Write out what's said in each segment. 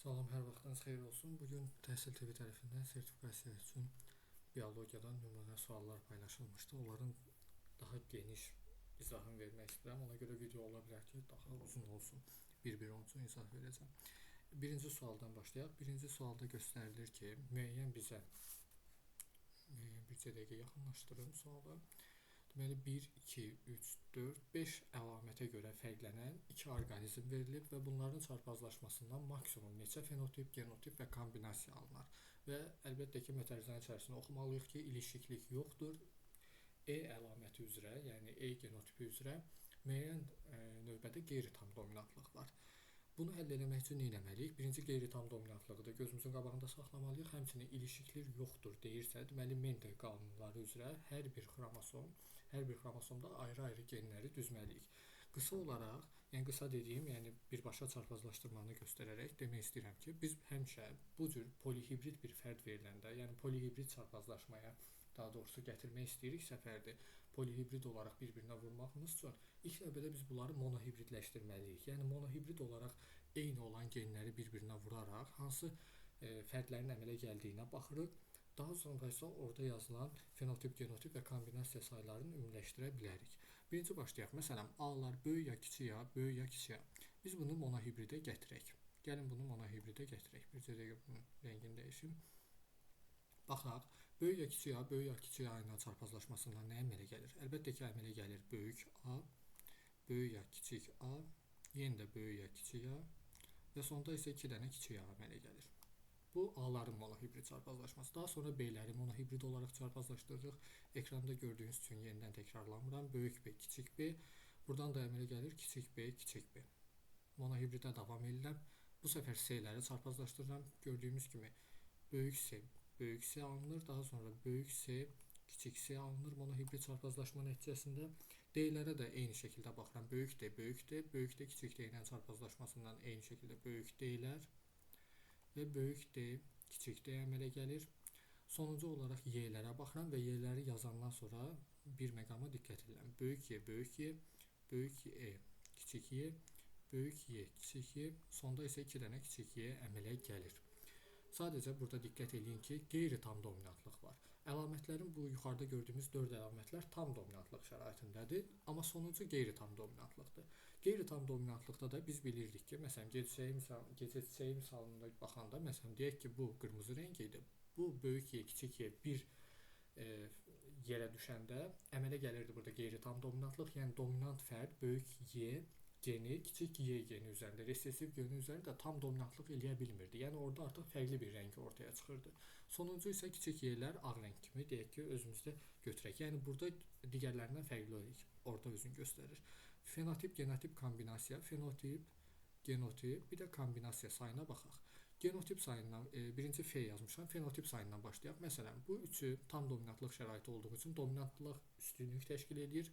Salam, hər vaxtınız xeyir olsun. Bugün Təhsil TV tərəfindən sertifikasiya üçün biologiyadan nümunə suallar paylaşılmışdı. Onların daha geniş izahını vermək istəyirəm. Ona görə video ola bilər ki, daha uzun olsun. Bir-bir onun üçün izah verəcəm. Birinci sualdan başlayaq. Birinci sualda göstərilir ki, müəyyən bizə bir dəqiqə yaxınlaşdırım sualı. Deməli 1, 2, 3, 4, 5 əlamətə görə fərqlənən 2 orqanizm verilib və bunların çarpazlaşmasından maksimum neçə fenotip, genotip və kombinasiya alınır. Və əlbəttə ki, mötərizənin içərisində oxumalıyıq ki, ilişiklik yoxdur. E əlaməti üzrə, yəni E genotipi üzrə müəyyən növbədə qeyri-tam dominantlıq var. Bunu həll etmək üçün nə etməliyik? Birinci qeyri-tam dominantlığı da gözümüzün qabağında saxlamalıyıq. Həmçinin ilişiklik yoxdur deyirsə, deməli Mendel qanunları üzrə hər bir xromosomda ayrı-ayrı genləri düzməliyik. Qısa olaraq, yəni qısa dediyim, yəni birbaşa çarpazlaşdırmanı göstərərək demək istəyirəm ki, biz həmişə bu cür polihibrid bir fərd veriləndə, yəni polihibrid çarpazlaşmaya daha doğrusu gətirmək istəyiriksə fərdi polihibrid olaraq bir-birinə vurmağımız üçün ilk növbədə biz bunları monohibridləşdirməliyik. Yəni monohibrid olaraq eyni olan genləri bir-birinə vuraraq hansı fərdlərin əmələ gəldiyinə baxırıq. Daha sonra isə orada yazılan fenotip, genotip və kombinasiya saylarını ümumiləşdirə bilərik. Birinci başlayaq. Məsələn, A-lar böyük ya kiçik ya, böyük ya kiçik ya. Biz bunu monohibridə gətirək. Gəlin bunu monohibridə gətirək. Bir dəqiqə bunun rəngini dəyişim. Baxaq, böyük ya kiçik A, böyük ya kiçik A ilə çarpazlaşmasından nə əmələ gəlir? Əlbəttə ki, əmələ gəlir böyük A, böyük ya kiçik A, yenə də böyük ya kiçik A və sonda isə 2 dənə kiçik A əmələ gəlir. Bu A-ların monohibrid çarpazlaşması. Daha sonra B-ləri monohibrid olaraq çarpazlaşdırırıq. Ekranda gördüyünüz üçün yenidən təkrarlamıram. Böyük B, kiçik B. Buradan da əmələ gəlir kiçik B, kiçik B. Monohibridə davam edirəm. Bu səfər C-ləri çarpazlaşdırıram. Gördüyümüz kimi böyük C alınır. Daha sonra böyük C, kiçik C alınır monohibrid çarpazlaşma nəticəsində. D-lərə də eyni şəkildə baxıram. Böyük D, kiçik D ilə çarpazlaşmasından eyni şəkildə böyük D-lər və böyük D, kiçik D əmələ gəlir. Sonuncu olaraq Y-lərə baxıram və Y-ləri yazandan sonra bir məqama diqqət edirəm. Böyük Y, böyük E, kiçik Y, böyük Y, kiçik Y, sonda isə 2 dənə kiçik Y əmələ gəlir. Sadəcə burada diqqət edin ki, qeyri-tam dominantlıq var. Əlamətlərin bu yuxarıda gördüyümüz 4 əlamətlər tam dominantlıq şəraitindədir, amma sonuncu qeyri-tam dominantlıqdır. Qeyri-tam dominantlıqda da biz bilirdik ki, məsələn, gecə misalında baxanda, məsələn, deyək ki, bu qırmızı rəng idi. Bu böyük Y, kiçik Y bir yerə düşəndə əmələ gəlirdi burada qeyri-tam dominantlıq, yəni dominant fərd böyük Y geni kiçik Y geni üzərində, resessiv geni üzərində tam dominantlıq eləyə bilmirdi. Yəni orada artıq fərqli bir rəng ortaya çıxırdı. Sonuncu isə kiçik Y-lər ağ rəng kimi deyək ki, özümüzdə götürək. Yəni burada digərlərindən fərqli olaraq orada özünü göstərir. Fenotip, genotip, kombinasiya, fenotip, genotip, bir də kombinasiya sayına baxaq. Genotip sayından birinci F yazmışam, fenotip sayından başlayaq. Məsələn, bu üçü tam dominantlıq şəraiti olduğu üçün dominantlıq üstünlük təşkil edir.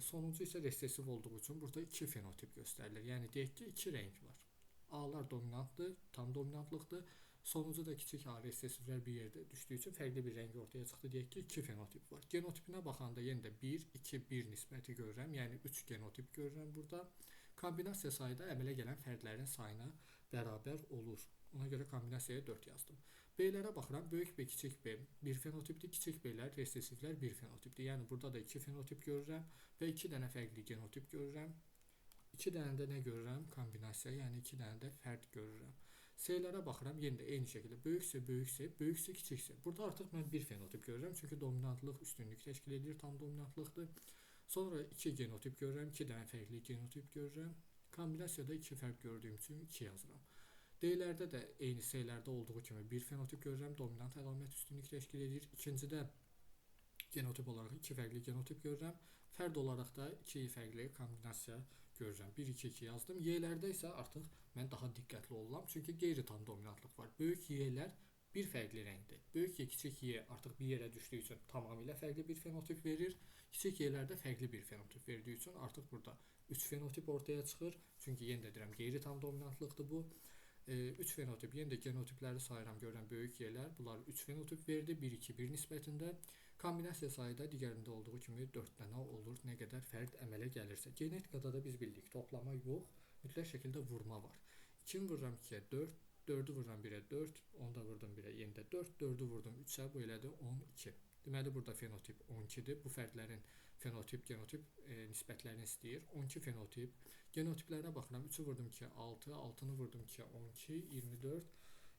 Sonuncu isə resessiv olduğu üçün burada 2 fenotip göstərilir. Yəni deyək ki, 2 rəng var. A-lar dominantdır, tam dominantlıqdır. Sonuncu da kiçik A resessivlər bir yerdə düşdüyü üçün fərqli bir rəng ortaya çıxdı. Deyək ki, 2 fenotip var. Genotipinə baxanda yenə də 1, 2, 1 nisbəti görürəm. Yəni 3 genotip görürəm burada. Kombinasiya sayda əmələ gələn fərdlərin sayına bərabər olur. Ona görə kombinasiyaya 4 yazdım. B-lərə baxıram. Böyük B, kiçik B bir fenotipdir. Kiçik B-lər, resessivlər bir fenotipdir. Yəni burada da 2 fenotip görürəm və 2 dənə fərqli genotip görürəm. 2 dənə də nə görürəm? Kombinasiya, yəni 2 dənə də fərd görürəm. C-lərə baxıram. Yenə də eyni şəkildə böyük C, kiçik C. Burada artıq mən bir fenotip görürəm. Çünki dominantlıq üstünlük təşkil edir, tam dominantlıqdır. Sonra 2 genotip görürəm. 2 dənə fərqli genotip görürəm. Kombinasiyada 2 fərq gördüyüm üçün 2 yazıram. D-lərdə də eyni C-lərdə olduğu kimi bir fenotip görürəm. Dominant əlamət üstünlük təşkil edir. İkincidə genotip olaraq 2 fərqli genotip görürəm. Fərd olaraq da 2 fərqli kombinasiya görürəm. 1, 2, 2 yazdım. Y-lərdə isə artıq mən daha diqqətli oluram. Çünki qeyri-tam dominantlıq var. Böyük Y-lər bir fərqli rəngdir. Böyük Y, kiçik Y artıq bir yerə düşdüyü üçün tamamilə fərqli bir fenotip verir. Kiçik Y-lərdə fərqli bir fenotip verdiyi üçün artıq burada 3 fenotip ortaya çıxır. Çünki yenə də deyirəm, qeyri-tam dominantlıqdır bu. 3 fenotip, yenə də genotipləri sayıram, görürəm böyük Y-lər. Bunlar 3 fenotip verdi, 1, 2, 1 nisbətində. Kombinasiya sayda digərində olduğu kimi 4 dənə olur, nə qədər fərd əmələ gəlirsə. Genetikada da biz bildik, toplama yox, mütləq şəkildə vurma var. 2-ni vururam 2-yə 4, 4-ü vururam 1-ə 4, 10-u da vurdum 1-ə yenə də 4, 4-ü vurdum 3-ə, bu elədi 12. Deməli burada fenotip 12-dir. Bu fərdlərin fenotip, genotip nisbətlərini istəyir. 12 fenotip. Genotiplərinə baxıram. 3-ü vurdum 2-yə 6, 6-nı vurdum 2-yə 12, 24.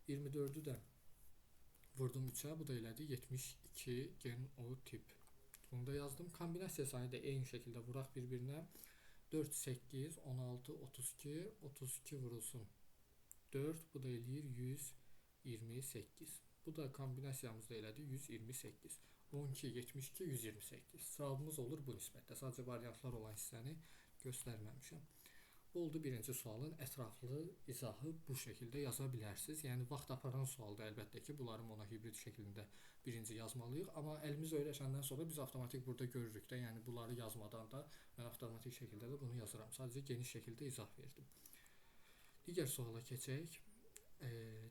24-ü də vurdum 3-ə, bu da elədi 72 genotip. Bunu da yazdım. Kombinasiya sayını da eyni şəkildə vuraq bir-birinə. 4, 8, 16, 32, 32 vurulsun 4, bu da eləyir 128. Bu da kombinasiyamızda elədi 128. 12, 72, 128. Cavabımız olur bu nisbətdə. Sadəcə variantlar olan hissəni göstərməmişəm. Bu oldu birinci sualın ətraflı izahı, bu şəkildə yaza bilərsiniz. Yəni vaxt aparan sualda əlbəttə ki, bunları monohibrid şəklində birinci yazmalıyıq. Amma əlimiz öyrəşəndən sonra biz avtomatik burada görürük də, yəni bunları yazmadan da mən avtomatik şəkildə də bunu yazıram. Sadəcə geniş şəkildə izah verdim. Digər suala keçək.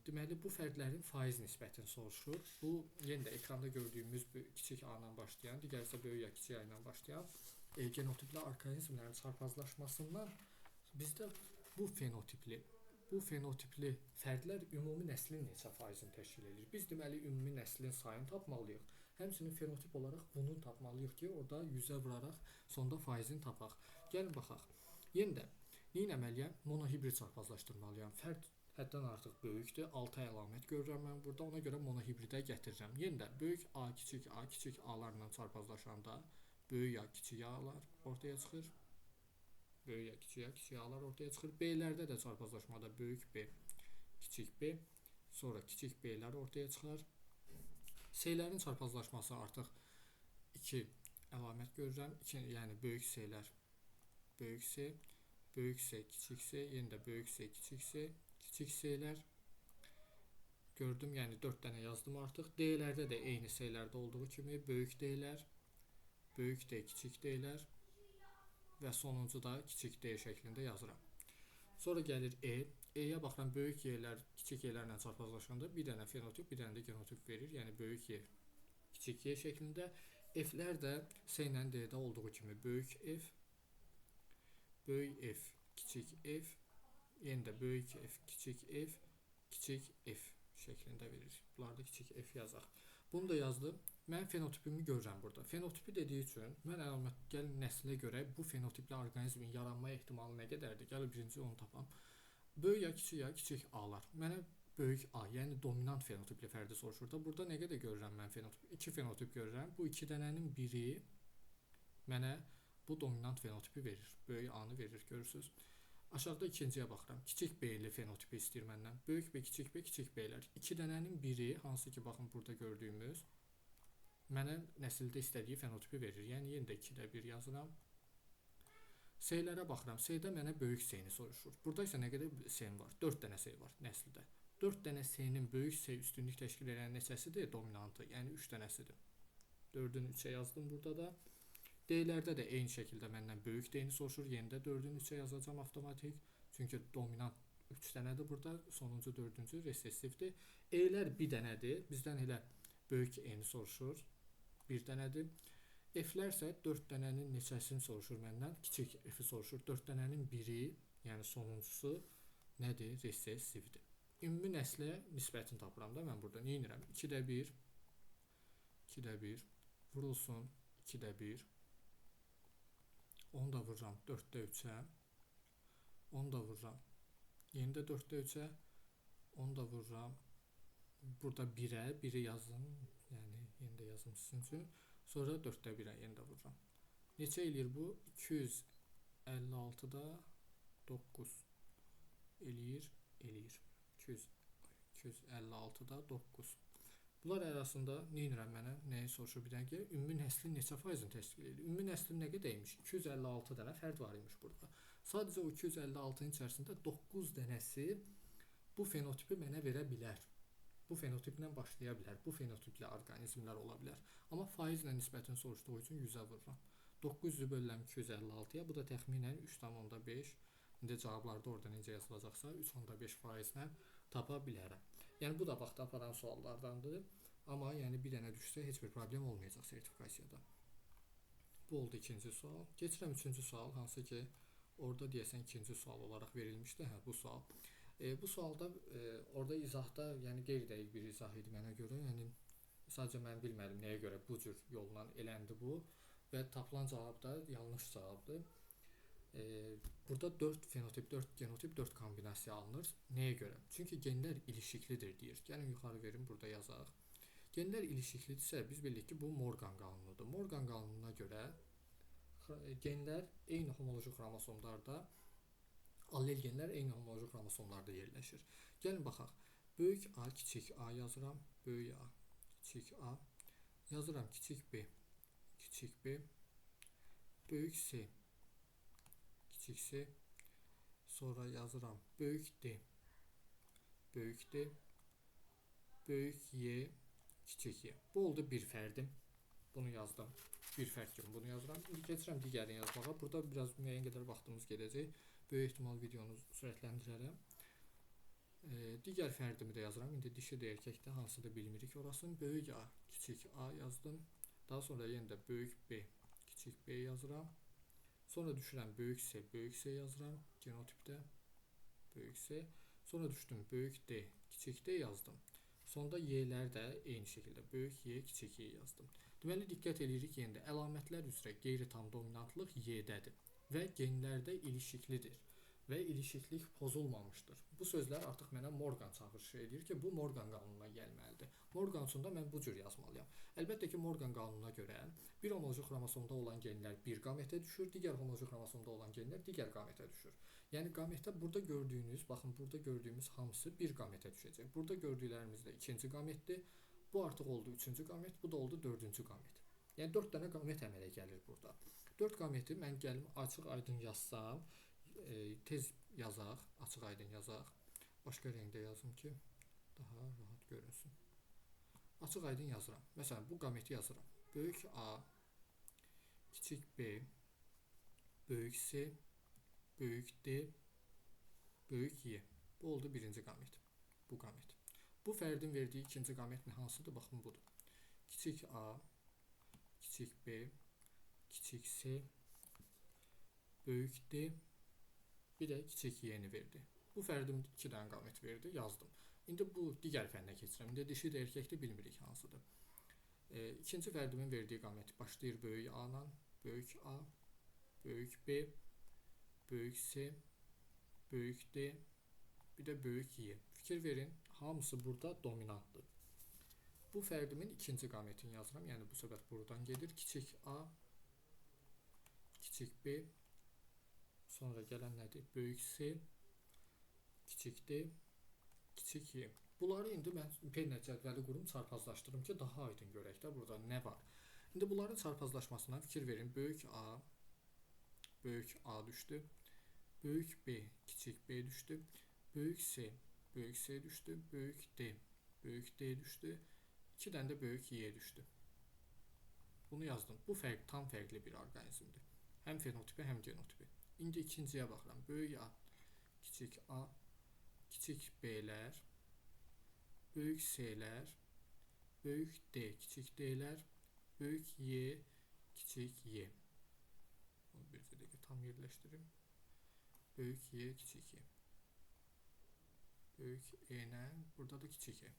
Deməli, bu fərdlərin faiz nisbətini soruşur. Bu, yenə də ekranda gördüyümüz kiçik A-dan başlayan, digər isə böyük ya kiçik A ilə başlayan genotipli orqanizmlərin çarpazlaşmasından bizdə bu fenotipli fərdlər ümumi nəslin neçə faizini təşkil edir? Biz deməli ümumi nəslin sayını tapmalıyıq. Həmçinin fenotip olaraq bunu tapmalıyıq ki, orada 100-ə vuraraq sonda faizini tapaq. Gəlin baxaq. Yenə də neynəməliyəm? Monohibrid çarpazlaşdırmalıyam. Fərd həddən artıq böyükdür. 6 əlamət görürəm mən burada. Ona görə monohibridə gətirirəm. Yenə də böyük A, kiçik A-larla çarpazlaşanda böyük A, kiçik A-lar ortaya çıxır. Böyük A, kiçik A-lar ortaya çıxır. B-lərdə də çarpazlaşmada böyük B, kiçik B, sonra kiçik B-lər ortaya çıxar. C-lərin çarpazlaşması artıq 2 əlamət görürəm. Yəni böyük C-lər, böyük C, kiçik C, yenə də böyük C, kiçik C-lər gördüm. Yəni 4 dənə yazdım artıq. D-lərdə də eyni C-lərdə olduğu kimi böyük D-lər, böyük D, kiçik D-lər və sonuncu da kiçik D şəklində yazıram. Sonra gəlir E. E-yə baxıram, böyük Y-lər kiçik Y-lərlə çarpazlaşanda bir dənə fenotip, bir dənə də genotip verir. Yəni böyük Y, kiçik Y şəklində. F-lər də C ilə D-də olduğu kimi böyük F, kiçik F, yenə də böyük F, kiçik F şəklində verir. Bunlarda kiçik F yazaq. Bunu da yazdım. Mən fenotipimi görürəm burada. Fenotipi dediyi üçün mən gəlin nəslə görə bu fenotipli orqanizmin yaranma ehtimalı nə qədərdir? Gəlin birinci onu tapam. Böyük ya, kiçik A-lar. Mənə böyük A, yəni dominant fenotipli fərdi soruşur da. Burada nə qədər görürəm mən fenotip? 2 fenotip görürəm. Bu 2 dənənin biri mənə bu dominant fenotipi verir. Böyük A-nı verir, görürsünüz. Aşağıda ikinciyə baxıram. Kiçik B-li fenotipi istəyir məndən. Böyük B, kiçik B-lər. 2 dənənin biri, hansı ki baxın burada gördüyümüz, mənə nəsildə istədiyi fenotipi verir. Yəni yenə də 2-də 1 yazıram. C-lərə baxıram. C-də mənə böyük C-ni soruşur. Burada isə nə qədər C var? 4 dənə C var nəsildə. 4 dənə C-nin böyük C üstünlük təşkil edən neçəsidir? Dominantı. Yəni 3 dənəsidir. 4-ün 3-ə yazdım burada da. D-lərdə də eyni şəkildə məndən böyük D-ni soruşur. Yenə də 4-ün 3-ə yazacağam avtomatik. Çünki dominant 3 dənədir burada. Sonuncu 4-cü resessivdir. E-lər bir dənədir. Bizdən elə böyük E-ni soruşur. Bir dənədir. F-lər isə 4 dənənin neçəsini soruşur məndən. Kiçik F-i soruşur. 4 dənənin biri, yəni sonuncusu nədir? Resessivdir. Ümumi nəslə nisbətini tapıram da mən burada. Nə edirəm? 2-də 1, 2-də 1 vurulsun 2-də 1. 10 da vururam 4-də 3-ə. 10 da vururam. Yenə də 4-də 3-ə. 10 da vururam. Burada 1-ə, 1-i yazın. Yəni yenə də yazım sizin üçün. Sonra 4-də 1-ə yenə də vururam. Neçə eləyir bu? 256-da 9 eləyir. 256-da 9. Bunlar arasında nə edirəm mənə? Nəyi soruşur bir dənə ki? Ümumi nəslin neçə faizini təşkil edir? Ümumi nəslin nə qədərmiş? 256 dənə fərd var imiş burada. Sadəcə o 256-nın içərisində 9 dənəsi bu fenotipi mənə verə bilər. Bu fenotiplə başlaya bilər. Bu fenotipli orqanizmlər ola bilər. Amma faizlə nisbətini soruşduğu üçün 100-ə vururam. 900-ü bölürəm 256-ya. Bu da təxminən 3,5. İndi cavablarda orada necə yazılacaqsa 3,5 faizlə tapa bilərəm. Yəni bu da vaxt aparan suallardandır. Amma yəni bir dənə düşsə heç bir problem olmayacaq sertifikasiyada. Bu oldu ikinci sual. Keçirəm üçüncü sual, hansı ki orada deyəsən ikinci sual olaraq verilmişdi. Bu sual. Bu sualda orada izahda, yəni qeyri-dəqiq bir izah idi mənə görə. Yəni sadəcə mən bilmədim nəyə görə bu cür yolla eləndi bu və tapılan cavab da yanlış cavabdır. Burada 4 fenotip, 4 genotip, 4 kombinasiya alınır. Nəyə görə? Çünki genlər ilişiklidir deyir. Gəlin yuxarı verin, burada yazaq. Genlər ilişiklidirsə biz bilirik ki, bu Morgan qanunudur. Morgan qanununa görə genlər eyni homoloji xromosomlarda, allel genlər eyni homoloji xromosomlarda yerləşir. Gəlin baxaq. Böyük A, kiçik A yazıram. Böyük A, kiçik A. Yazıram kiçik B, kiçik B. Böyük C, kiçik C. Sonra yazıram böyük D, böyük D. Böyük Y, kiçik Y. Bu oldu bir fərdim. Bunu yazdım. Bir fərd kimi bunu yazıram. İndi keçirəm digərini yazmağa. Burada biraz müəyyən qədər vaxtımız gedəcək. Böyük ehtimal videonu sürətləndirərəm. Digər fərdimi də yazıram. İndi dişi də erkəkdə hansıdır bilmirik orasını. Böyük A, kiçik A yazdım. Daha sonra yenə də böyük B, kiçik B yazıram. Sonra düşürəm böyük C yazıram. Genotipdə böyük C. Sonra düşdüm böyük D, kiçik D yazdım. Sonda y'lər də eyni şəkildə böyük Y, kiçik Y yazdım. Deməli diqqət edirik yenə də əlamətlər üzrə qeyri-tam dominantlıq Y-dədir və genlərdə ilişiklidir və ilişiklik pozulmamışdır. Bu sözlər artıq mənə Morgan çağırışı edir ki, bu Morgan qanununa gəlməlidir. Morgan üçün də mən bu cür yazmalıyam. Əlbəttə ki, Morgan qanununa görə bir homoloji xromosomda olan genlər bir qametə düşür, digər homoloji xromosomda olan genlər digər qametə düşür. Yəni qametdə burada gördüyünüz, baxın burada gördüyümüz hamısı bir qametə düşəcək. Burada gördüklərimiz də ikinci qametdir. Bu artıq oldu üçüncü qamet, bu da oldu dördüncü qamet. Yəni 4 dənə qamet əmələ gəlir burada. 4 qameti mən gəlim açıq aydın yazsam, tez yazaq, açıq aydın yazaq. Başqa rəngdə yazım ki, daha rahat görünsün. Açıq aydın yazıram. Məsələn, bu qameti yazıram. Böyük A, kiçik B, böyük C, böyük D, böyük Y. Bu oldu birinci qamet. Bu qamet. Bu fərdin verdiyi ikinci qamet hansıdır? Baxın, budur. Kiçik A, kiçik B, kiçik C, böyük D, bir də kiçik Y-ni verdi. Bu fərdim 2 dənə qamət verdi, yazdım. İndi bu digər fənnə keçirəm. İndi dişi də erkəkdə bilmirik hansıdır. İkinci fərdimin verdiyi qamət başlayır böyük A-la, böyük A, böyük B, böyük C, böyük D, bir də böyük Y. Fikir verin, hamısı burada dominantdır. Bu fərdimin ikinci qametini yazıram. Yəni bu söhbət buradan gedir. Kiçik A, kiçik B, sonra gələn nədir? Böyük C, kiçik D, kiçik Y. Bunları indi mən penlə cədvəli qurum, çarpazlaşdırım ki, daha aydın görək də burada nə var. İndi bunların çarpazlaşmasına fikir verin. Böyük A düşdü. Böyük B, kiçik B düşdü. Böyük C düşdü. Böyük D düşdü. 2 dənə də böyük Y düşdü. Bunu yazdım. Bu tam fərqli bir orqanizmdir. Həm fenotipi, həm genotipi. İndi ikinciyə baxıram. Böyük A, kiçik A, kiçik B'lər, böyük C'lər, böyük D, kiçik D'lər, böyük Y, kiçik Y. Bunu bir dəqiqə tam yerləşdirim. Böyük Y, kiçik Y. Böyük E-lə, burada da kiçik E.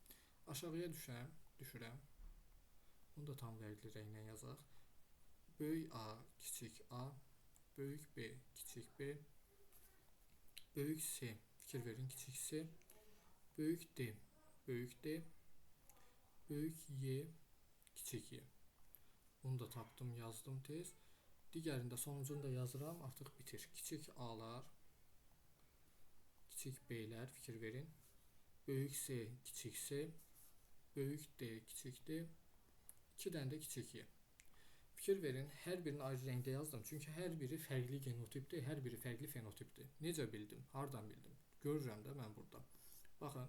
Aşağıya düşürəm. Bunu da tam fərqli rənglə yazaq. Böyük A, kiçik A, böyük B, kiçik B, böyük C, fikir verin, kiçik C, böyük D, böyük D, böyük Y, kiçik Y. Bunu da tapdım, yazdım tez. Digərində sonuncunu da yazıram, artıq bitir. Kiçik A'lar, kiçik B'lər, fikir verin. Böyük C, kiçik C, böyük D, kiçik D, 2 dənə də kiçik Y. Fikir verin, hər birini ayrı rəngdə yazdım. Çünki hər biri fərqli genotipdir, hər biri fərqli fenotipdir. Necə bildim? Hardan bildim? Görürəm də mən burada. Baxın,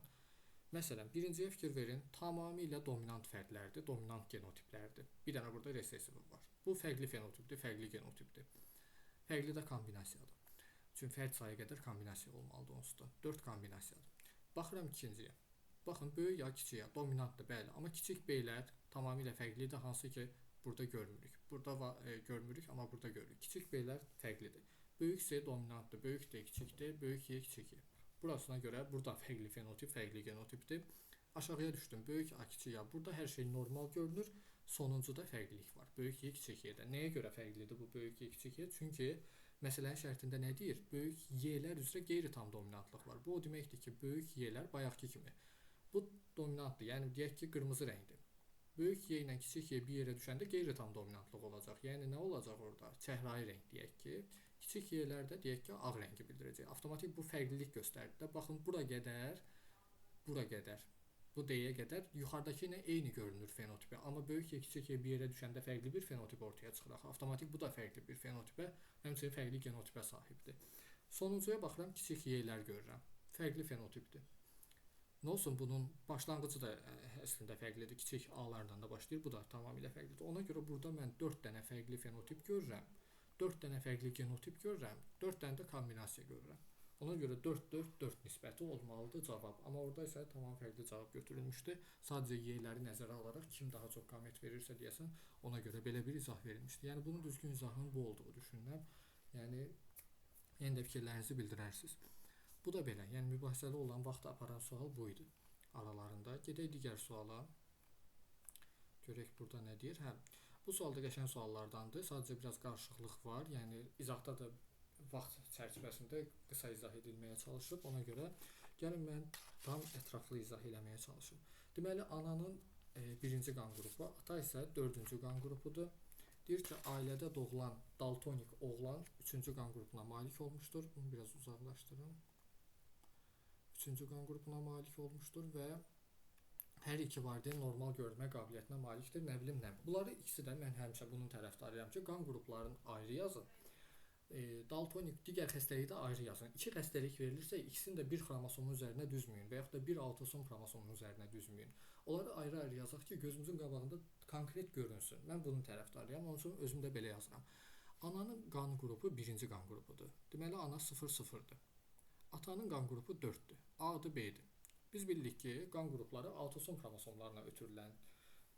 məsələn, birinciyə fikir verin, tamamilə dominant fərdlərdir, dominant genotiplərdir. Bir dənə burada resesivi var. Bu fərqli fenotipdir, fərqli genotipdir. Fərqli də kombinasiyadır. Çünki fərd sayı qədər kombinasiya olmalıdır onsuz da. 4 kombinasiyadır. Baxıram ikinciyə. Baxın, böyük ya kiçik ya dominantdır, bəli. Amma kiçik B'lər tamamilə fərqlidir, hansı ki burada görmürük. Burada görmürük, amma burada görürük. Kiçik B'lər fərqlidir. Böyük C dominantdır, böyük D, kiçik D, böyük Y, kiçik Y. Burasına görə burada fərqli fenotip, fərqli genotipdir. Aşağıya düşdüm. Böyük A, kiçik A. Burada hər şey normal görünür. Sonuncuda fərqlilik var. Böyük Y, kiçik Y-də. Nəyə görə fərqlidir bu böyük Y, kiçik Y? Çünki məsələnin şərtində nə deyir? Böyük Y-lər üzrə qeyri-tam dominantlıq var. Bu o deməkdir ki, böyük Y-lər bayaqki kimi. Bu dominantdır. Yəni deyək ki, qırmızı rəngdir. Böyük Y ilə kiçik Y bir yerə düşəndə qeyri-tam dominantlıq olacaq. Yəni nə olacaq orada? Çəhrayı rəng deyək ki. Kiçik Y-lərdə deyək ki, ağ rəngi bildirəcək. Avtomatik bu fərqlilik göstərdi də. Baxın, bura qədər, bu D-yə qədər yuxarıdakı ilə eyni görünür fenotipi. Amma böyük Y, kiçik Y bir yerə düşəndə fərqli bir fenotip ortaya çıxır. Avtomatik bu da fərqli bir fenotipə, həmçinin fərqli genotipə sahibdir. Sonuncuya baxıram, kiçik Y-lər görürəm. Fərqli fenotipdir. Nə olsun, bunun başlanğıcı da əslində fərqlidir. Kiçik A-lardan da başlayır, bu da tamamilə fərqlidir. Ona görə burada mən 4 dənə fərqli fenotip görürəm. 4 dənə fərqli genotip görürəm. 4 dənə də kombinasiya görürəm. Ona görə 4-4-4 nisbəti olmalıdır cavab. Amma orada isə tamam fərqli cavab götürülmüşdü. Sadəcə Y-ləri nəzərə alaraq kim daha çox qamet verirsə deyəsən, ona görə belə bir izah verilmişdi. Yəni bunun düzgün izahının bu olduğu düşünürəm. Yəni yenə də fikirlərinizi bildirərsiniz. Bu da belə. Yəni mübahisəli olan vaxt aparan sual bu idi aralarında. Gedək digər suala. Görək burada nə deyir? Hə. Bu sualda qəşəng suallardandır. Sadəcə biraz qarışıqlıq var. Yəni izahda da vaxt çərçivəsində qısa izah edilməyə çalışıb. Ona görə gəlin mən tam ətraflı izah eləməyə çalışım. Deməli, ananın birinci qan qrupu, ata isə dördüncü qan qrupudur. Deyir ki, ailədə doğulan daltonik oğlan üçüncü qan qrupuna malik olmuşdur. Bunu biraz uzaqlaşdırım. Üçüncü qan qrupuna malik olmuşdur və hər iki valideyn normal görmə qabiliyyətinə malikdir. Nə bilim nə. Bunları ikisi də mən həmişə bunun tərəfdarıyam ki, qan qruplarını ayrı yazın. Daltonik digər xəstəliyi də ayrı yazın. İki xəstəlik verilirsə, ikisini də bir xromosomun üzərinə düzməyin və yaxud da bir autosom xromosomun üzərinə düzməyin. Onları ayrı-ayrı yazaq ki, gözümüzün qabağında konkret görünsün. Mən bunun tərəfdarıyam. Onun üçün özüm də belə yazıram. Ananın qan qrupu birinci qan qrupudur. Deməli, ana 0-0-dır. Atanın qan qrupu 4-dür. A-dır, B-dir. Biz bildik ki, qan qrupları autosom xromosomlarına ötürülən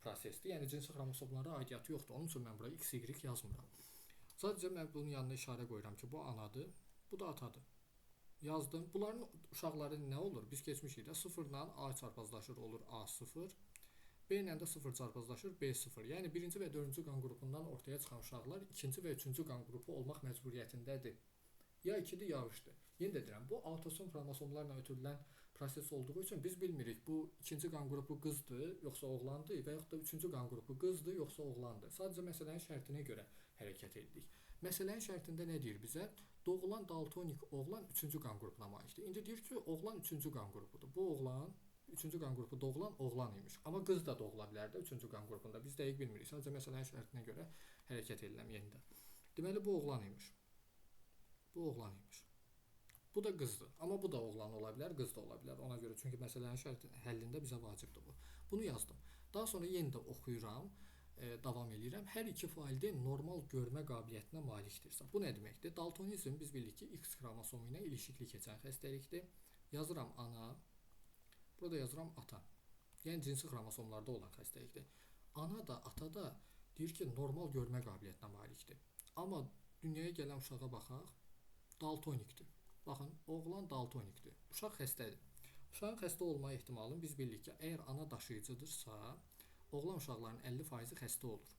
prosesdir. Yəni cinsi xromosomlara aidiyyatı yoxdur. Onun üçün mən bura X, Y yazmıram. Sadəcə mən bunun yanına işarə qoyuram ki, bu anadır, bu da atadır. Yazdım. Bunların uşaqları nə olur? Biz keçmişik də 0 ilə A çarpazlaşır, olur A0. B ilə də 0 çarpazlaşır, B0. Yəni birinci və dördüncü qan qrupundan ortaya çıxan uşaqlar ikinci və üçüncü qan qrupu olmaq məcburiyyətindədir. Ya 2-dir, ya 3-dür. Yenə də deyirəm, bu autosom xromosomlarla ötürülən proses olduğu üçün biz bilmirik bu ikinci qan qrupu qızdır, yoxsa oğlandır və yaxud da üçüncü qan qrupu qızdır, yoxsa oğlandır. Sadəcə məsələnin şərtinə görə hərəkət edirik. Məsələnin şərtində nə deyir bizə? Doğulan daltonik oğlan üçüncü qan qrupuna malikdir. İndi deyir ki, oğlan üçüncü qan qrupudur. Bu oğlan üçüncü qan qrupu doğulan oğlan imiş. Amma qız da doğula bilər də üçüncü qan qrupunda. Biz dəqiq bilmirik. Sadəcə məsələnin şərtinə görə hərəkət edirəm yenidə. Deməli bu oğlan imiş. Bu oğlan imiş. Bu da qızdır. Amma bu da oğlan ola bilər, qız da ola bilər. Ona görə çünki məsələnin həllində bizə vacibdir bu. Bunu yazdım. Daha sonra yenə də oxuyuram, davam edirəm. Hər iki valideyn normal görmə qabiliyyətinə malikdirsə. Bu nə deməkdir? Daltonizm biz bildik ki, X xromosomu ilə ilişikli keçən xəstəlikdir. Yazıram ana. Burada yazıram ata. Yəni cinsi xromosomlarda olan xəstəlikdir. Ana da, ata da deyir ki, normal görmə qabiliyyətinə malikdir. Amma dünyaya gələn uşağa baxaq, daltonikdir. Baxın, oğlan daltonikdir. Uşaq xəstədir. Uşağın xəstə olma ehtimalını biz bildik ki, əgər ana daşıyıcıdırsa, oğlan uşaqların 50% xəstə olur.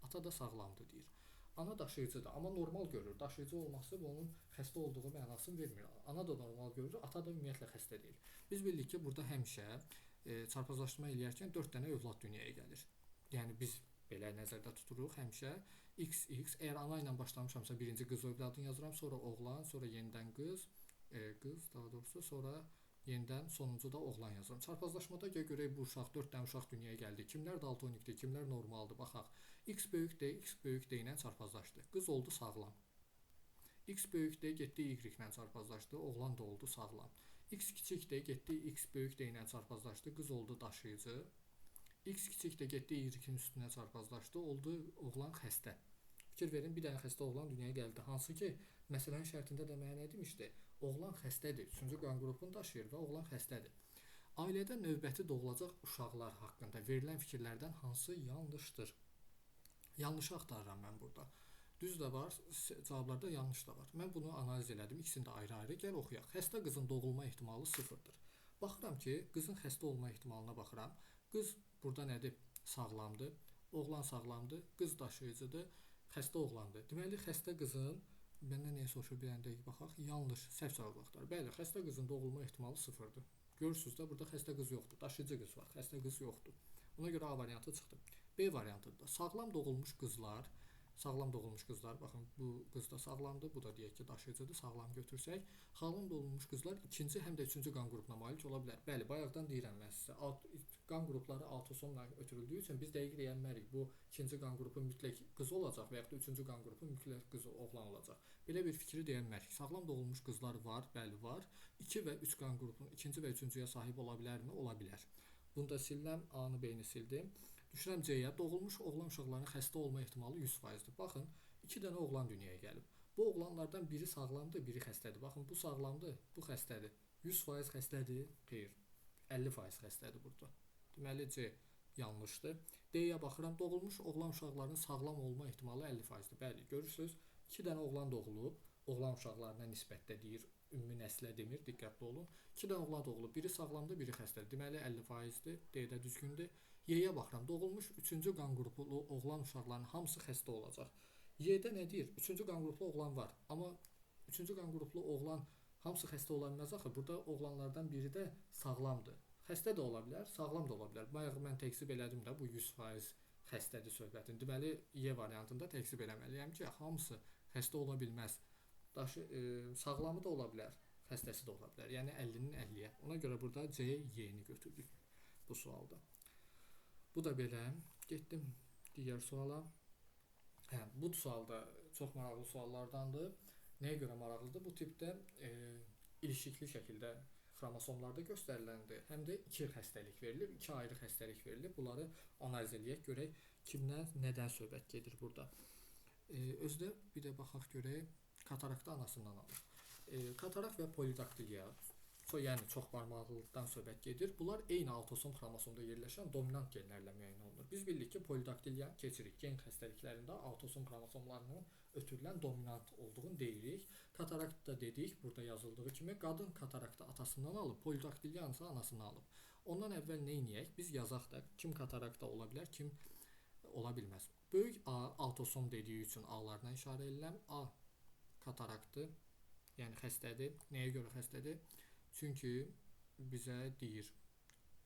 Ata da sağlamdır deyir. Ana daşıyıcıdır, amma normal görür. Daşıyıcı olması onun xəstə olduğu mənasını vermir. Ana da normal görür, ata da ümumiyyətlə xəstə deyil. Biz bildik ki, burada həmişə çarpazlaşdırma eləyərkən 4 dənə övlad dünyaya gəlir. Yəni biz belə nəzərdə tuturuq həmişə X, əgər ana ilə başlamışamsa birinci qız övladını yazıram, sonra oğlan, sonra yenidən qız, daha doğrusu, sonra yenidən sonuncu da oğlan yazıram. Çarpazlaşmada görək bu uşaq, 4 dənə uşaq dünyaya gəldi. Kimlər daltonikdir, kimlər normaldır, baxaq. X böyük D, X böyük D ilə çarpazlaşdı. Qız oldu sağlam. X böyük D getdi Y ilə çarpazlaşdı, oğlan da oldu sağlam. X kiçik D getdi X böyük D ilə çarpazlaşdı, qız oldu daşıyıcı. X kiçik də getdi Y-in üstünə çarpazlaşdı, oldu oğlan xəstə. Fikir verin, bir dənə xəstə oğlan dünyaya gəldi. Hansı ki, məsələnin şərtində də mənə nə demişdi? Oğlan xəstədir, üçüncü qan qrupunu daşıyır və oğlan xəstədir. Ailədə növbəti doğulacaq uşaqlar haqqında verilən fikirlərdən hansı yanlışdır? Yanlışı axtarıram mən burada. Düz də var, cavablarda yanlış da var. Mən bunu analiz elədim. İkisini də ayrı-ayrı. Gəl oxuyaq. Xəstə qızın doğulma ehtimalı 0-dır. Baxıram ki, qızın xəstə olma ehtimalına baxıram. Qız burada nədir? Sağlamdır. Oğlan sağlamdır. Qız daşıyıcıdır. Xəstə oğlandır. Deməli, xəstə qızın məndən nəyə soruşur bir dənə dəqiq baxaq. Yanlış, səhv cavab axtarır. Bəli, xəstə qızın doğulma ehtimalı 0-dır. Görürsüz də burada xəstə qız yoxdur. Daşıyıcı qız var. Xəstə qız yoxdur. Ona görə A variantı çıxdı. B variantında sağlam doğulmuş qızlar, baxın bu qız da sağlamdır, bu da deyək ki daşıyıcıdır, sağlam götürsək, sağlam doğulmuş qızlar ikinci həm də üçüncü qan qrupuna malik ola bilər. Bəli, bayaqdan deyirəm mən sizə, qan qrupları autosomla ötürüldüyü üçün biz dəqiq deyə bilmərik. Bu ikinci qan qrupu mütləq qız olacaq və ya da üçüncü qan qrupu mütləq qız oğlan olacaq. Belə bir fikri deyə bilmərik. Sağlam doğulmuş qızlar var, bəli var. 2 və 3 qan qrupunun ikinci və üçüncüyə sahib ola bilərmi? Ola bilər. Bunu da sildim, A-nı, B-ni sildim. Düşürəm C-yə. Doğulmuş oğlan uşaqlarının xəstə olma ehtimalı 100%-dir. Baxın, 2 dənə oğlan dünyaya gəlib. Bu oğlanlardan biri sağlamdır, biri xəstədir. Baxın, bu sağlamdır, bu xəstədir. 100% xəstədir? Xeyr. 50% xəstədir burada. Deməli C yanlışdır. D-yə baxıram. Doğulmuş oğlan uşaqlarının sağlam olma ehtimalı 50%-dir. Bəli, görürsüz, 2 dənə oğlan doğulub. Oğlan uşaqlarına nisbətdə deyir, ümumi nəslə demir, diqqətli olun. 2 dənə oğlan doğulub, biri sağlamdır, biri xəstədir. Deməli 50%-dir. D-də düzgündür. Y-yə baxıram. Doğulmuş 3-cü qan qruplu oğlan uşaqlarının hamısı xəstə olacaq. Y-də nə deyir? 3-cü qan qruplu oğlan var. Amma 3-cü qan qruplu oğlan hamısı xəstə ola bilməz axı. Burada oğlanlardan biri də sağlamdır. Xəstə də ola bilər, sağlam da ola bilər. Bayaq mən təksib elədim də bu 100% xəstədir söhbətini. Deməli Y variantında təksib eləməliyəm ki, hamısı xəstə ola bilməz. Sağlamı da ola bilər, xəstəsi də ola bilər. Yəni 50-nin 50-yə. Ona görə burada C, Y-ni götürdük bu sualda. Bu da belə. Getdim digər suala. Bu sualda çox maraqlı suallardandır. Nəyə görə maraqlıdır? Bu tipdə ilişikli şəkildə xromosomlarda göstəriləndir. Həm də 2 xəstəlik verilib, 2 ayrı xəstəlik verilib. Bunları analiz edək, görək kimdən, nədən söhbət gedir burada. Özdə bir də baxaq görək. Katarakta anasından alır. Katarak və polidaktilya, yəni çoxbarmaqlılıqdan söhbət gedir. Bunlar eyni autosom xromosomda yerləşən dominant genlərlə müəyyən olunur. Biz bildik ki, polidaktilya keçirik gen xəstəliklərində autosom xromosomlarının ötürülən dominant olduğunu deyirik. Katarakt da dedik, burada yazıldığı kimi qadın katarakta atasından alıb, polidaktilya isə anasından alıb. Ondan əvvəl nə edək? Biz yazaq da kim katarakta ola bilər, kim ola bilməz. Böyük A autosom dediyi üçün A-larına işarə ediləm. A kataraktdır, yəni xəstədir. Nəyə görə xəstədir? Çünki bizə deyir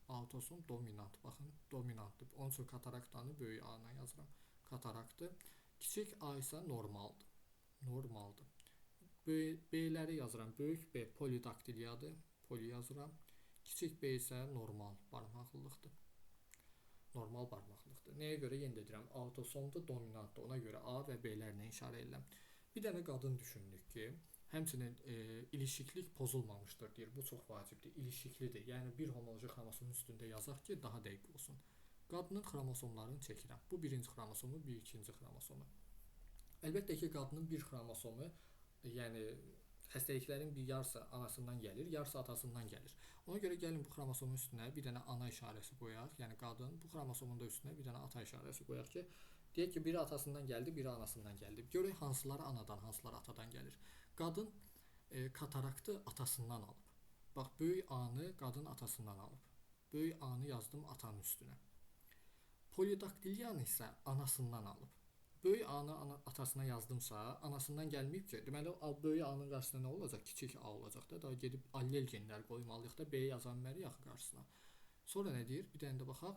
autosom dominant. Baxın, dominantdır. Onun üçün kataraktanı böyük A-na yazıram. Kataraktdır. Kiçik A isə normaldır. Normaldır. B-ləri yazıram. Böyük B polidaktilyadır. Poli yazıram. Kiçik B isə normal barmaqlılıqdır. Normal barmaqlıqdır. Nəyə görə? Yenə də deyirəm, autosomdur, dominantdır. Ona görə A və B-lərinə işarə edirəm. Bir dənə qadın düşündük ki, həmçinin ilişiklik pozulmamışdır deyir. Bu çox vacibdir. İlişiklidir. Yəni bir homoloji xromosomun üstündə yazaq ki, daha dəqiq olsun. Qadının xromosomlarını çəkirəm. Bu birinci xromosomu, bu ikinci xromosomu. Əlbəttə ki, qadının bir xromosomu, yəni xəstəliklərin bir yarısı anasından gəlir, yarısı atasından gəlir. Ona görə gəlin bu xromosomun üstünə bir dənə ana işarəsi qoyaq. Yəni qadın bu xromosomun da üstünə bir dənə ata işarəsi qoyaq ki, deyək ki, biri atasından gəldi, biri anasından gəldi. Görək hansıları anadan, hansıları atadan gəlir. Qadın kataraktı atasından alıb. Bax, böyük A-nı qadın atasından alıb. Böyük A-nı yazdım atanın üstünə. Polidaktilyanı isə anasından alıb. Böyük A-nı atasına yazdımsa, anasından gəlməyib ki, deməli böyük A-nın qarşısında nə olacaq? Kiçik A olacaq da. Daha gedib allel genlər qoymalıyıq da, B-yə yazan bilmərik axı qarşısına. Sonra nə deyir? Bir dənə də baxaq.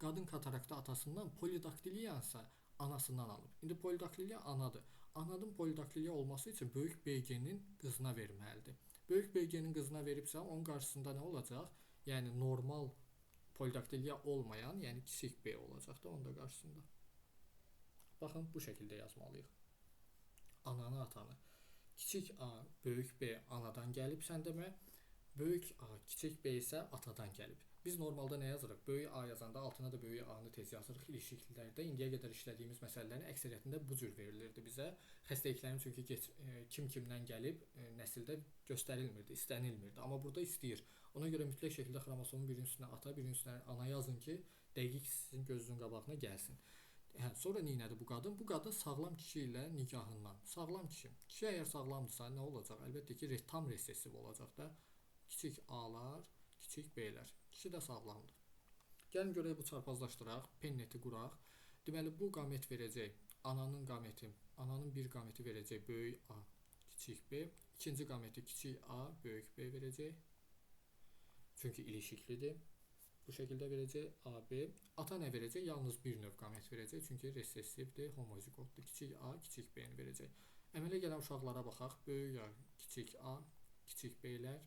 Qadın katarakta atasından, polidaktilya isə anasından alıb. İndi polidaktilya anadır. Ananın polidaktilya olması üçün böyük B geninin qızına verməlidir. Böyük B geninin qızına veribsə, onun qarşısında nə olacaq? Yəni normal polidaktilya olmayan, yəni kiçik B olacaq da onun da qarşısında. Baxın, bu şəkildə yazmalıyıq. Ananı, atanı. Kiçik A, böyük B anadan gəlib sən demə. Böyük A, kiçik B isə atadan gəlib. Biz normalda nə yazırıq? Böyük A yazanda altına da böyük A-nı tez yazırıq ilişikliklərdə. İndiyə qədər işlədiyimiz məsələlərin əksəriyyətində bu cür verilirdi bizə. Xəstəliklərin çünki kim kimdən gəlib nəsildə göstərilmirdi, istənilmirdi. Amma burada istəyir. Ona görə mütləq şəkildə xromosomun birinin üstünə ata, birinin üstünə ana yazın ki, dəqiq sizin gözünüzün qabağına gəlsin. Sonra nə etdi bu qadın? Bu qadın sağlam kişi ilə nikahından. Sağlam kişi. Kişi əgər sağlamdırsa nə olacaq? Əlbəttə ki, tam resessiv olacaq da. Kiçik A-lar, kiçik B-lər. Kişi də sağlamdır. Gəlin görək bu çarpazlaşdıraq, penneti quraq. Deməli bu qamet verəcək ananın qameti. Ananın bir qameti verəcək böyük A, kiçik B. İkinci qameti kiçik A, böyük B verəcək. Çünki ilişiklidir. Bu şəkildə verəcək AB. Ata nə verəcək? Yalnız bir növ qamət verəcək. Çünki resessivdir, homoziqotdur. Kiçik A, kiçik B-ni verəcək. Əmələ gələn uşaqlara baxaq. Böyük A, kiçik A, kiçik B-lər.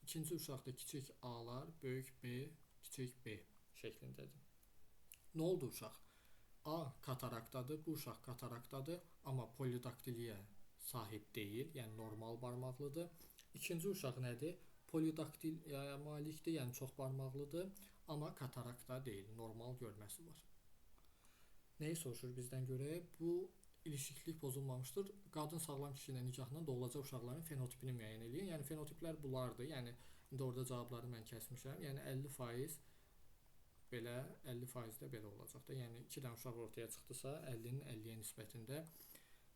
İkinci uşaqda kiçik A-lar, böyük B, kiçik B şəklindədir. Nə oldu uşaq? A kataraktadır, bu uşaq kataraktadır, amma polidaktiliyə sahib deyil, yəni normal barmaqlıdır. İkinci uşaq nədir? Polidaktiliyaya malikdir, yəni çox barmaqlıdır, amma katarakta deyil, normal görməsi var. Nəyi soruşur bizdən görək? Bu ilişiklik pozulmamışdır. Qadın sağlam kişi ilə nikahından doğulacaq uşaqların fenotipini müəyyən edin. Yəni fenotiplər bunlardır. Yəni indi orada cavabları mən kəsmişəm. Yəni 50% belə, 50% də belə olacaq da. Yəni 2 dənə uşaq ortaya çıxdısa, 50-nin 50-yə nisbətində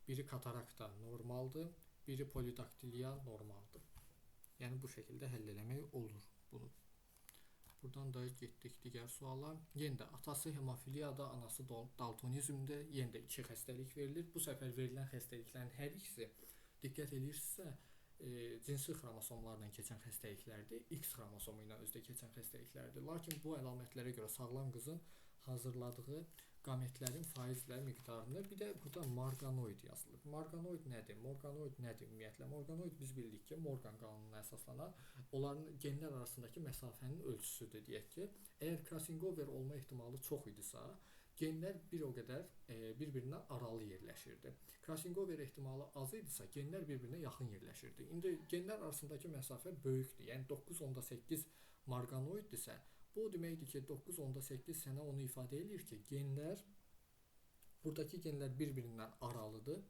biri katarakta normaldır, biri polidaktiliya normaldır. Yəni bu şəkildə həll eləmək olur bunu. Buradan da getdik digər suala. Yenə də atası hemofiliyada, anası daltonizmdə, yenə də 2 xəstəlik verilir. Bu səfər verilən xəstəliklərin hər ikisi diqqət edirsinizsə, cinsi xromosomlarla keçən xəstəliklərdir. X xromosomu ilə özdə keçən xəstəliklərdir. Lakin bu əlamətlərə görə sağlam qızın hazırladığı qametlərin faizlə miqdarını, bir də burada Morganoid yazılır. Morganoid nədir? Morganoid nədir ümumiyyətlə? Morganoid biz bildik ki, Morgan qanununa əsaslanan onların genlər arasındakı məsafənin ölçüsüdür deyək ki, əgər crossover olma ehtimalı çox idisə, genlər bir o qədər bir-birinə aralı yerləşirdi. Crossover ehtimalı az idisə, genlər bir-birinə yaxın yerləşirdi. İndi genlər arasındakı məsafə böyükdür. Yəni 9.8 morganoiddirsə, bu deməkdir ki, 9.8 sənə onu ifadə edir ki, genlər, buradakı genlər bir-birindən aralıdır.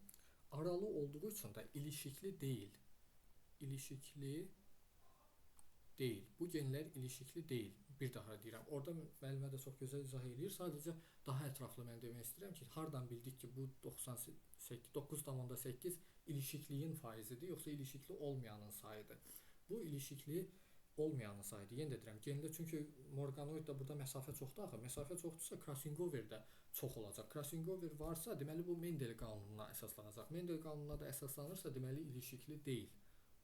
Aralı olduğu üçün də ilişikli deyil. İlişikli deyil. Bu genlər ilişikli deyil. Bir daha deyirəm. Orada müəllimə də çox gözəl izah edir. Sadəcə daha ətraflı mən demək istəyirəm ki, hardan bildik ki, bu 9.8 ilişikliyin faizidir, yoxsa ilişikli olmayanın sayıdır. Bu ilişikli olmayanın sayıdır. Yenə də deyirəm, genlə çünki Morganoiddə burada məsafə çoxdur axı. Məsafə çoxdursa crossover də çox olacaq. Crossover varsa, deməli bu Mendel qanununa əsaslanacaq. Mendel qanununa da əsaslanırsa, deməli ilişikli deyil.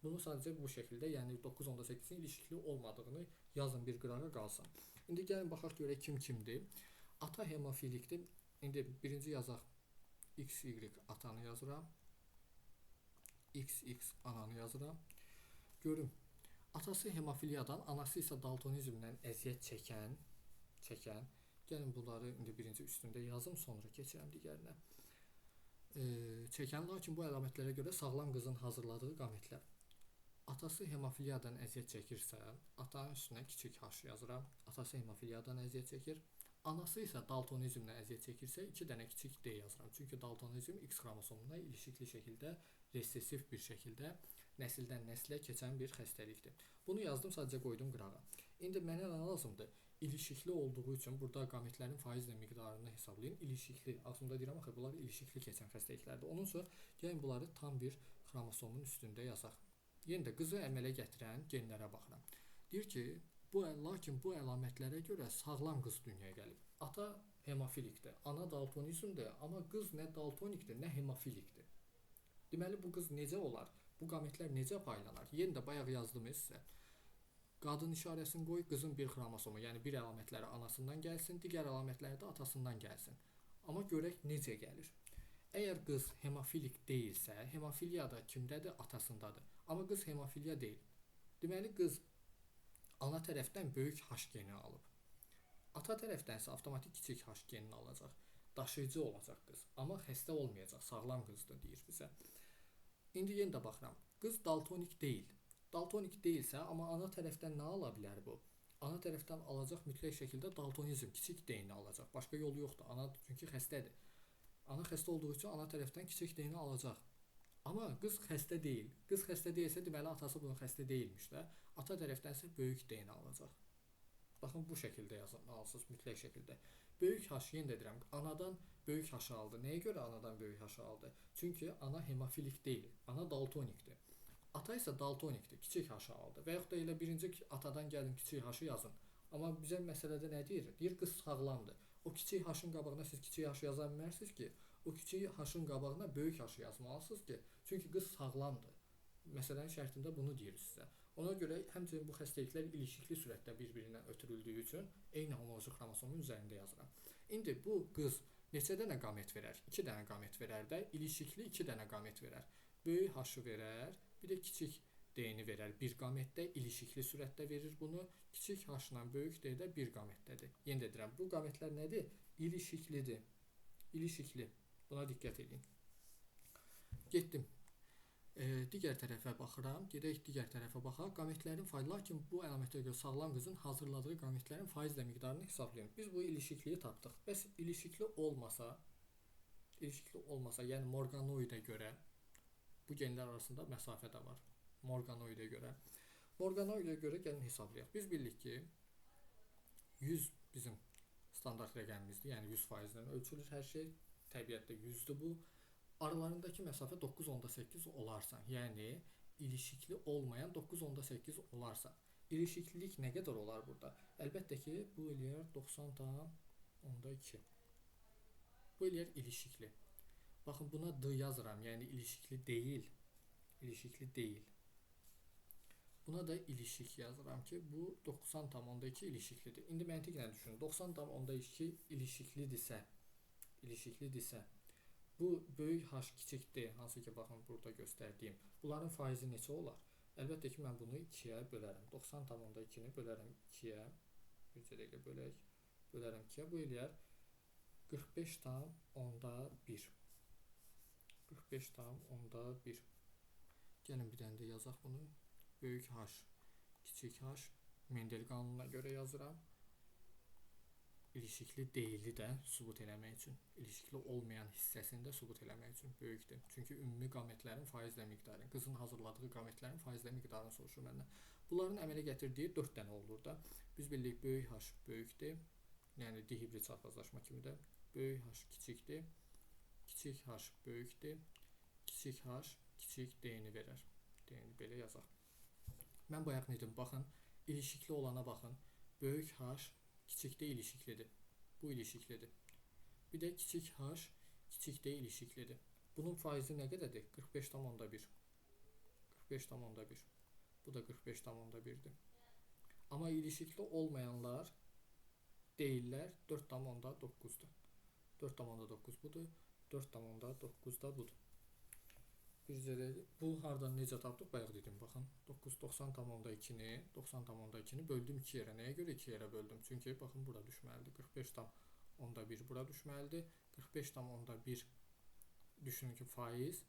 Bunu sadəcə bu şəkildə, yəni 9.8-in ilişikli olmadığını yazın bir qırağa qalsın. İndi gəlin baxaq görək kim kimdir. Ata hemofilikdir. İndi birinci yazaq XY atanı yazıram. XX ananı yazıram. Görün. Atası hemofiliyadan, anası isə daltonizmdən əziyyət çəkən, gəlin bunları indi birinci üstündə yazım, sonra keçirəm digərinə. Çəkən, lakin bu əlamətlərə görə sağlam qızın hazırladığı qametlər. Atası hemofiliyadan əziyyət çəkirsə, atanın üstünə kiçik H yazıram. Atası hemofiliyadan əziyyət çəkir. Anası isə daltonizmdən əziyyət çəkirsə, 2 dənə kiçik D yazıram. Çünki daltonizm X xromosomuna ilişikli şəkildə, resessiv bir şəkildə nəsildən nəslə keçən bir xəstəlikdir. Bunu yazdım, sadəcə qoydum qırağa. İndi mənə nə lazımdır? İlişikli olduğu üçün burada qametlərin faizlə miqdarını hesablayın. İlişikli, aslında deyirəm axı, bunlar ilişikli keçən xəstəliklərdir. Onun üçün gəlin bunları tam bir xromosomun üstündə yazaq. Yenə də qızı əmələ gətirən genlərə baxıram. Deyir ki, lakin bu əlamətlərə görə sağlam qız dünyaya gəlib. Ata hemofilikdir, ana daltonizmdir, amma qız nə daltonikdir, nə hemofilikdir. Deməli bu qız necə olar? Bu qametlər necə paylanar? Yenə də bayaq yazdım sizə. Qadın işarəsini qoy, qızın bir xromosomu, yəni bir əlamətləri anasından gəlsin, digər əlamətləri də atasından gəlsin. Amma görək necə gəlir. Əgər qız hemofilik deyilsə, hemofiliya da kimdədir? Atasındadır. Amma qız hemofiliya deyil. Deməli qız ana tərəfdən böyük H geni alıb. Ata tərəfdən isə avtomatik kiçik H genini alacaq. Daşıyıcı olacaq qız. Amma xəstə olmayacaq, sağlam qızdır deyir bizə. İndi yenə də baxıram. Qız daltonik deyil. Daltonik deyilsə, amma ana tərəfdən nə ala bilər bu? Ana tərəfdən alacaq mütləq şəkildə daltonizm, kiçik D-ni alacaq. Başqa yolu yoxdur. Ana çünki xəstədir. Ana xəstə olduğu üçün ana tərəfdən kiçik D-ni alacaq. Amma qız xəstə deyil. Qız xəstə deyilsə, deməli atası bunun xəstə deyilmiş də. Ata tərəfdən isə böyük D-ni alacaq. Baxın bu şəkildə yazılsınız mütləq şəkildə. Böyük H yenə də deyirəm, anadan böyük H aldı. Nəyə görə anadan böyük H aldı? Çünki ana hemofilik deyil, ana daltonikdir. Ata isə daltonikdir, kiçik H aldı. Və yaxud da elə birinci atadan gəlin kiçik H yazın. Amma bizə məsələdə nə deyir? Deyir qız sağlamdır. O kiçik H-ın qabağına siz kiçik H yaza bilmərsiniz ki, o kiçik H-ın qabağına böyük H yazmalısınız ki, çünki qız sağlamdır. Məsələnin şərtində bunu deyir sizə. Ona görə həmçinin bu xəstəliklər ilişikli sürətdə bir-birindən ötürüldüyü üçün eyni homoloji xromosomun üzərində yazıram. İndi bu qız neçə dənə qamet verər? 2 dənə qamet verər də, ilişikli 2 dənə qamet verər. Böyük H-ı verər, bir də kiçik D-ni verər. Bir qametdə ilişikli sürətdə verir bunu. Kiçik H-la böyük D də bir qametdədir. Yenə də deyirəm, bu qametlər nədir? İlişiklidir. İlişikli. Buna diqqət edin. Getdim. Digər tərəfə baxıram. Gedək digər tərəfə baxaq. Qametlərin faizi, lakin bu əlamətə görə sağlam qızın hazırladığı qametlərin faizlə miqdarını hesablayın. Biz bu ilişikliyi tapdıq. Bəs ilişikli olmasa, yəni Morganoidə görə bu genlər arasında məsafə də var. Morganoidə görə gəlin hesablayaq. Biz bildik ki 100 bizim standart rəqəmimizdir. Yəni 100% ölçülür hər şey. Təbiətdə 100-dür bu. Aralarındakı məsafə 9.8 olarsa, yəni ilişikli olmayan 9.8 olarsa, ilişiklilik nə qədər olar burada? Əlbəttə ki, bu eləyər 90,2. Bu eləyər ilişikli. Baxın, buna D yazıram, yəni ilişikli deyil. Buna da ilişik yazıram ki, bu 90,2 ilişiklidir. İndi məntiqlə düşünün, 90,2 ilişiklidirsə, bu böyük H kiçik D, hansı ki baxın burada göstərdiyim, bunların faizi neçə olar? Əlbəttə ki, mən bunu 2-yə bölərəm. 90,2-ni bölərəm 2-yə, bircə dəqiqə bölək, bölərəm 2-yə, bu eləyər 45,1. 45,1. Gəlin bir dənə də yazaq bunu. Böyük H, kiçik H, Mendel qanununa görə yazıram. İlişikli deyili də sübut eləmək üçün, ilişikli olmayan hissəsini də sübut eləmək üçün böyükdür. Çünki ümumi qametlərin faizlə miqdarı, qızın hazırladığı qametlərin faizlə miqdarını soruşur məndən. Bunların əmələ gətirdiyi 4 dənə olur da. Biz bildik böyük H böyükdür, yəni dihibrid çarpazlaşma kimi də. Böyük H kiçikdir, kiçik H böyükdür, kiçik H kiçik D-ni verər. D-ni belə yazaq. Mən bayaq dedim, baxın, ilişikli olana baxın. Böyük H kiçikdə ilişiklidir. Bu ilişiklidir. Bir də kiçik H kiçikdə ilişiklidir. Bunun faizi nə qədərdir? 45,1. 45,1. Bu da 45,1-dir. Amma ilişikli olmayanlar deyirlər 4,9-dur. 4,9 budur. 4,9 da budur. Bu hardan necə tapdıq? Bayaq dedim, baxın. 90,2-ni böldüm 2 yerə. Nəyə görə 2 yerə böldüm? Çünki baxın, bura düşməlidir. 45,1 bura düşməlidir. 45,1 düşünün ki, faiz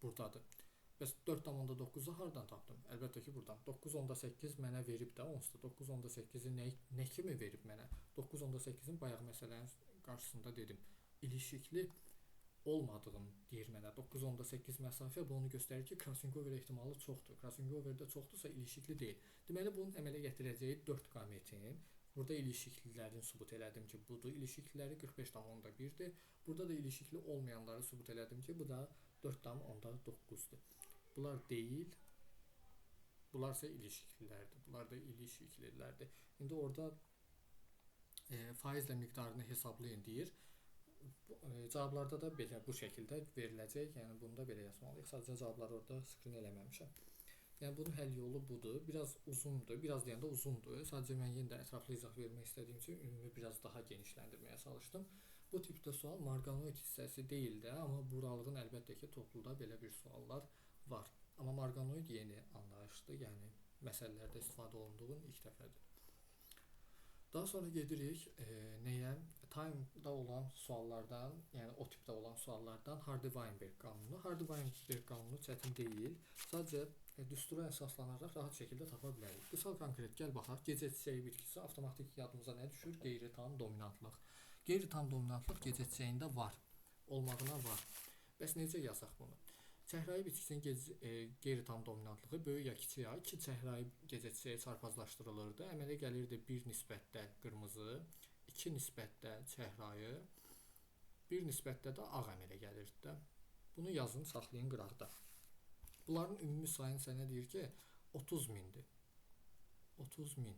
buradadır. Bəs 4,9-u hardan tapdım? Əlbəttə ki, buradan. 9,8 mənə verib də onsuz da. 9,8-i nə kimi verib mənə? 9,8-in bayaq məsələnin qarşısında dedim. İlişikli olmadığını deyir mənə. 9,8 məsafə bu onu göstərir ki, crossing over ehtimalı çoxdur. Crossing overdə çoxdursa ilişikli deyil. Deməli, bunun əmələ gətirəcəyi 4 qametin, burada ilişiklilərini sübut elədim ki, budur. İlişikliləri 45,1-dir. Burada da ilişikli olmayanları sübut elədim ki, bu da 4,9-dur. Bunlar deyil, bunlarsa ilişiklilərdir. Bunlar da ilişiklilərdir. İndi orada faizlə miqdarını hesablayın deyir. Cavablarda da belə bu şəkildə veriləcək. Yəni bunu da belə yazmalıyıq. Sadəcə cavabları orada skrin eləməmişəm. Yəni bunun həll yolu budur. Biraz uzundur. Biraz deyəndə uzundur. Sadəcə mən yenə də ətraflı izah vermək istədiyim üçün ümumi biraz daha genişləndirməyə çalışdım. Bu tipdə sual Morganoid hissəsi deyil də, amma buralığın əlbəttə ki, topluda belə bir suallar var. Amma Morganoid yeni anlayışdır. Yəni məsələlərdə istifadə olunduğu ilk dəfədir. Daha sonra gedirik nəyə? Time-da olan suallardan, yəni o tipdə olan suallardan Hardy-Weinberg qanunu. Hardy-Weinberg qanunu çətin deyil. Sadəcə düstura əsaslanaraq rahat şəkildə tapa bilərik. Qısa konkret gəl baxaq. Gecə çiçəyi bitkisi avtomatik yadımıza nə düşür? Qeyri-tam dominantlıq. Qeyri-tam dominantlıq gecə çiçəyində var. Olmağına var. Bəs necə yazaq bunu? Çəhrayı bitkisinin qeyri-tam dominantlığı böyük ya kiçik ya 2 çəhrayı gecə çiçəyi çarpazlaşdırılırdı. Əmələ gəlirdi 1 nisbətdə qırmızı, 2 nisbətdə çəhrayı, 1 nisbətdə də ağ əmələ gəlirdi də. Bunu yazın, saxlayın qıraqda. Bunların ümumi sayını sənə deyir ki, 30 mindir. 30 min.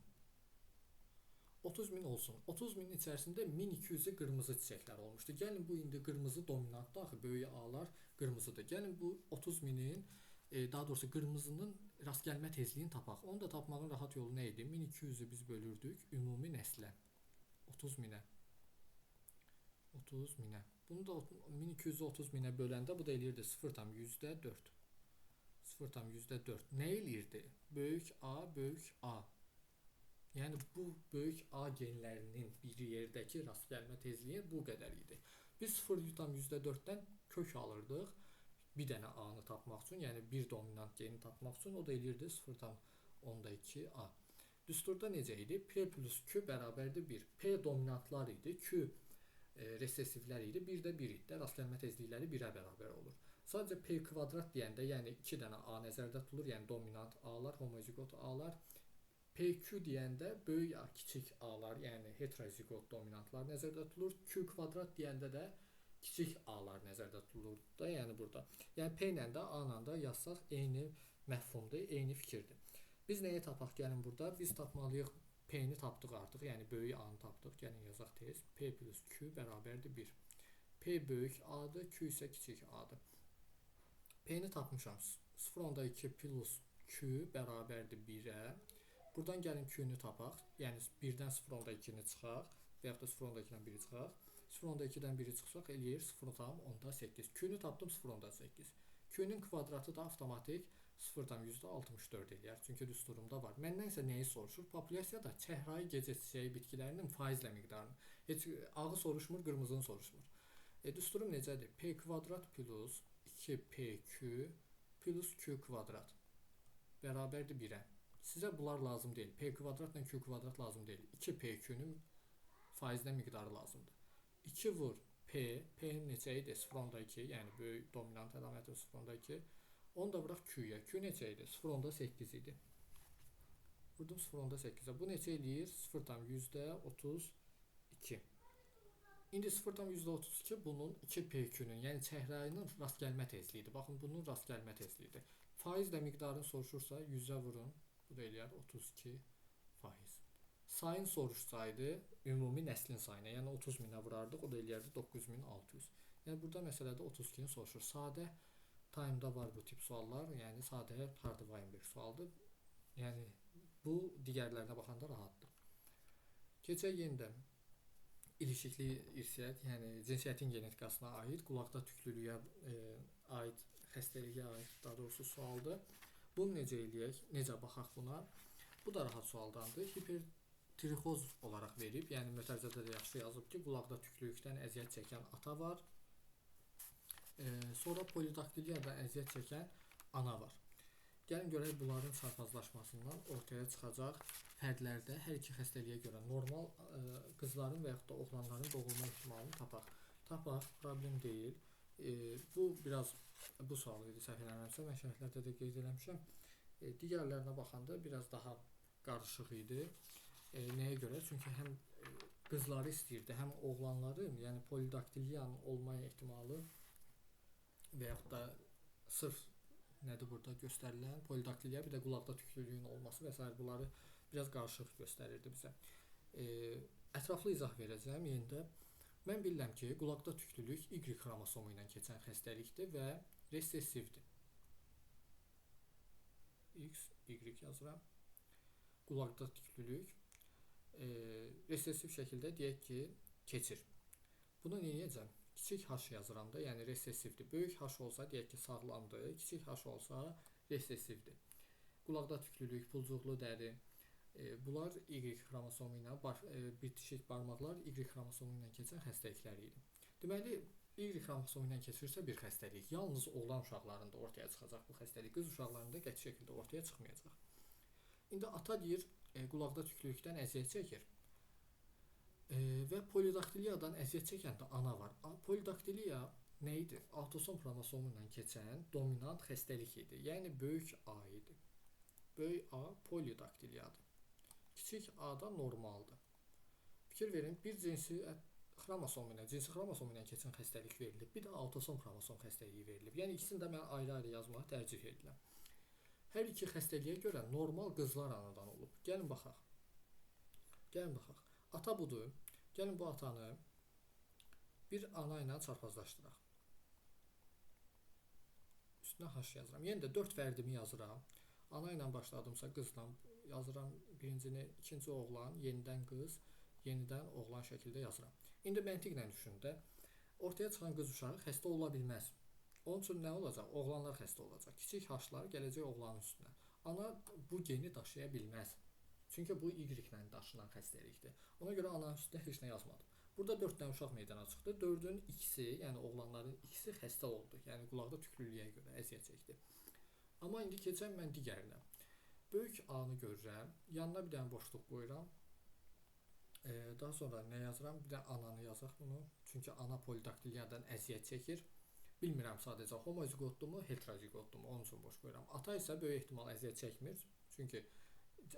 30 min olsun. 30 minin içərisində 1200-ü qırmızı çiçəklər olmuşdu. Gəlin bu indi qırmızı dominantdır, axı böyük A-lar qırmızıdır. Gəlin bu 30 minin, daha doğrusu qırmızının rast gəlmə tezliyini tapaq. Onu da tapmağın rahat yolu nə idi? 1200-ü biz bölürdük ümumi nəslə. 30 minə. 30 minə. Bunu da 1200-ü 30 minə böləndə bu da eləyirdi 0,4. 0,4. Nə eləyirdi? Böyük A, böyük A. Yəni bu böyük A genlərinin bir yerdəki rast gəlmə tezliyi bu qədər idi. Biz 0,4-dən kök alırdıq bir dənə A-nı tapmaq üçün, yəni bir dominant geni tapmaq üçün, o da eləyirdi 0,2 A. Düsturda necə idi? P plus Q bərabərdir 1. P dominantlar idi, Q resessivlər idi, 1 də 1 idi. Rast gəlmə tezlikləri 1-ə bərabər olur. Sadəcə P kvadrat deyəndə, yəni 2 dənə A nəzərdə tutulur, yəni dominant A-lar, homozigot A-lar. PQ deyəndə böyük A, kiçik A-lar, yəni heterozigot dominantlar nəzərdə tutulur. Q kvadrat deyəndə də kiçik A-lar nəzərdə tutulur da, yəni burada. Yəni P ilə də A ilə də yazsaq eyni məfhumdur, eyni fikirdir. Biz nəyi tapaq? Gəlin burada biz tapmalıyıq. P-ni tapdıq artıq, yəni böyük A-nı tapdıq. Gəlin yazaq tez. P plus Q bərabərdir 1. P böyük A-dır, Q isə kiçik A-dır. P-ni tapmışam. 0,2 plus Q bərabərdir 1-ə. Buradan gəlin Q-nü tapaq. Yəni 1-dən 0,2-ni çıxaq və yaxud da 0,2-dən 1-i çıxaq. 0,2-dən 1-i çıxsaq eləyir 0,8. Q-nü tapdım 0,8. Q-nün kvadratı da avtomatik 0,64 eləyər. Çünki düsturumda var. Məndən isə nəyi soruşur? Populyasiyada çəhrayı gecə çiçəyi bitkilərinin faizlə miqdarını. Heç ağı soruşmur, qırmızını soruşmur. Düsturum necədir? P kvadrat plus 2PQ plus Q kvadrat bərabərdir 1-ə. Sizə bunlar lazım deyil. P kvadratla Q kvadrat lazım deyil. 2PQ-nün faizlə miqdarı lazımdır. 2 vur P, P-nin neçə idi? 0,2, yəni böyük dominant əlaməti 0,2. Onu da vuraq Q-yə. Q neçə idi? 0,8 idi. Vurdum 0,8-ə. Bu neçə eləyir? 0,32. İndi 0,32 bunun 2PQ-nün, yəni çəhrayının rast gəlmə tezliyidir. Baxın, bunun rast gəlmə tezliyidir. Faizlə miqdarını soruşursa 100-ə vurun. Bu da eləyər 32%. Sayın soruşsaydı, ümumi nəslin sayına, yəni 30 minə vurardıq, o da eləyərdi 9600. Yəni burada məsələdə 32-ni soruşur. Sadə time-da var bu tip suallar, yəni sadə Hardware-bir sualdır. Yəni bu digərlərinə baxanda rahatdır. Keçək yenidən ilişikli irsiyyət, yəni cinsiyyətin genetikasına aid, qulaqda tüklülüyə aid, xəstəliyə aid, daha doğrusu sualdır. Bunu necə eləyək, necə baxaq buna? Bu da rahat sualdandır. Hipertrixoz olaraq verib, yəni mötərizədə də yaxşı yazıb ki, qulaqda tüklülükdən əziyyət çəkən ata var. Sonra polidaktilyadan əziyyət çəkən ana var. Gəlin görək bunların çarpazlaşmasından ortaya çıxacaq fərqlərdə hər iki xəstəliyə görə normal qızların və yaxud da oğlanların doğulma ehtimalını tapaq. Tapaq, problem deyil. Bu biraz bu sual idi, səhv eləmirəmsə, mən şərhlərdə də qeyd eləmişəm. Digərlərinə baxanda biraz daha qarışıq idi. Nəyə görə? Çünki həm qızları istəyirdi, həm oğlanları, yəni polidaktilyanın olma ehtimalı və yaxud da sırf nədir burada göstərilən polidaktilya, bir də qulaqda tüklülüyün olması və s. bunları biraz qarışıq göstərirdi bizə. Ətraflı izah verəcəm yenidə. Mən bilirəm ki, qulaqda tüklülük Y xromosomu ilə keçən xəstəlikdir və resessivdir. X, Y yazıram. Qulaqda tüklülük resessiv şəkildə deyək ki, keçir. Bunu neyəcəm? Kiçik H yazıram da, yəni resessivdir. Böyük H olsa deyək ki, sağlamdır, kiçik H olsa resessivdir. Qulaqda tüklülük, pulcuqlu dəri, bunlar Y xromosomu ilə, bitişik barmaqlar Y xromosomu ilə keçən xəstəliklər idi. Deməli, Y xromosomu ilə keçirsə bir xəstəlik, yalnız oğlan uşaqlarında ortaya çıxacaq bu xəstəlik, qız uşaqlarında qəti şəkildə ortaya çıxmayacaq. İndi ata deyir, qulaqda tüklülükdən əziyyət çəkir və polidaktilyadan əziyyət çəkən də ana var. Polidaktilya nə idi? Autosom xromosomu ilə keçən dominant xəstəlik idi, yəni böyük A idi. Böyük A polidaktilyadır. Kiçik A da normaldır. Fikir verin, bir cinsi xromosomu ilə keçən xəstəlik verilib, bir də autosom xromosom xəstəliyi verilib. Yəni ikisini də mən ayrı-ayrı yazmağı tərcih edirəm. Hər iki xəstəliyə görə normal qızlar anadan olub. Gəlin baxaq. Ata budur. Gəlin bu atanı bir ana ilə çarpazlaşdıraq. Üstünə H yazıram. Yenə də 4 fərdimi yazıram. Ana ilə başladımsa qızla yazıram birincini, ikinci oğlan, yenidən qız, yenidən oğlan şəkildə yazıram. İndi məntiqlə düşünün də, ortaya çıxan qız uşağı xəstə ola bilməz. Onun üçün nə olacaq? Oğlanlar xəstə olacaq. Kiçik H-lar gələcək oğlanın üstünə. Ana bu geni daşıya bilməz. Çünki bu Y ilə daşınan xəstəlikdir. Ona görə ananın üstünə heç nə yazmadım. Burada 4 dənə uşaq meydana çıxdı. 4-ün ikisi, yəni oğlanların ikisi xəstə oldu. Yəni qulaqda tüklülüyə görə əziyyət çəkdi. Amma indi keçəm mən digərinə. Böyük A-nı görürəm. Yanına bir dənə boşluq qoyuram. Daha sonra nə yazıram? Bir də ananı yazaq bunu. Çünki ana polidaktiliyadan əziyyət çəkir. Bilmirəm sadəcə homozigotdurmu, heterozigotdurmu, onun üçün boş qoyuram. Ata isə böyük ehtimal əziyyət çəkmir. Çünki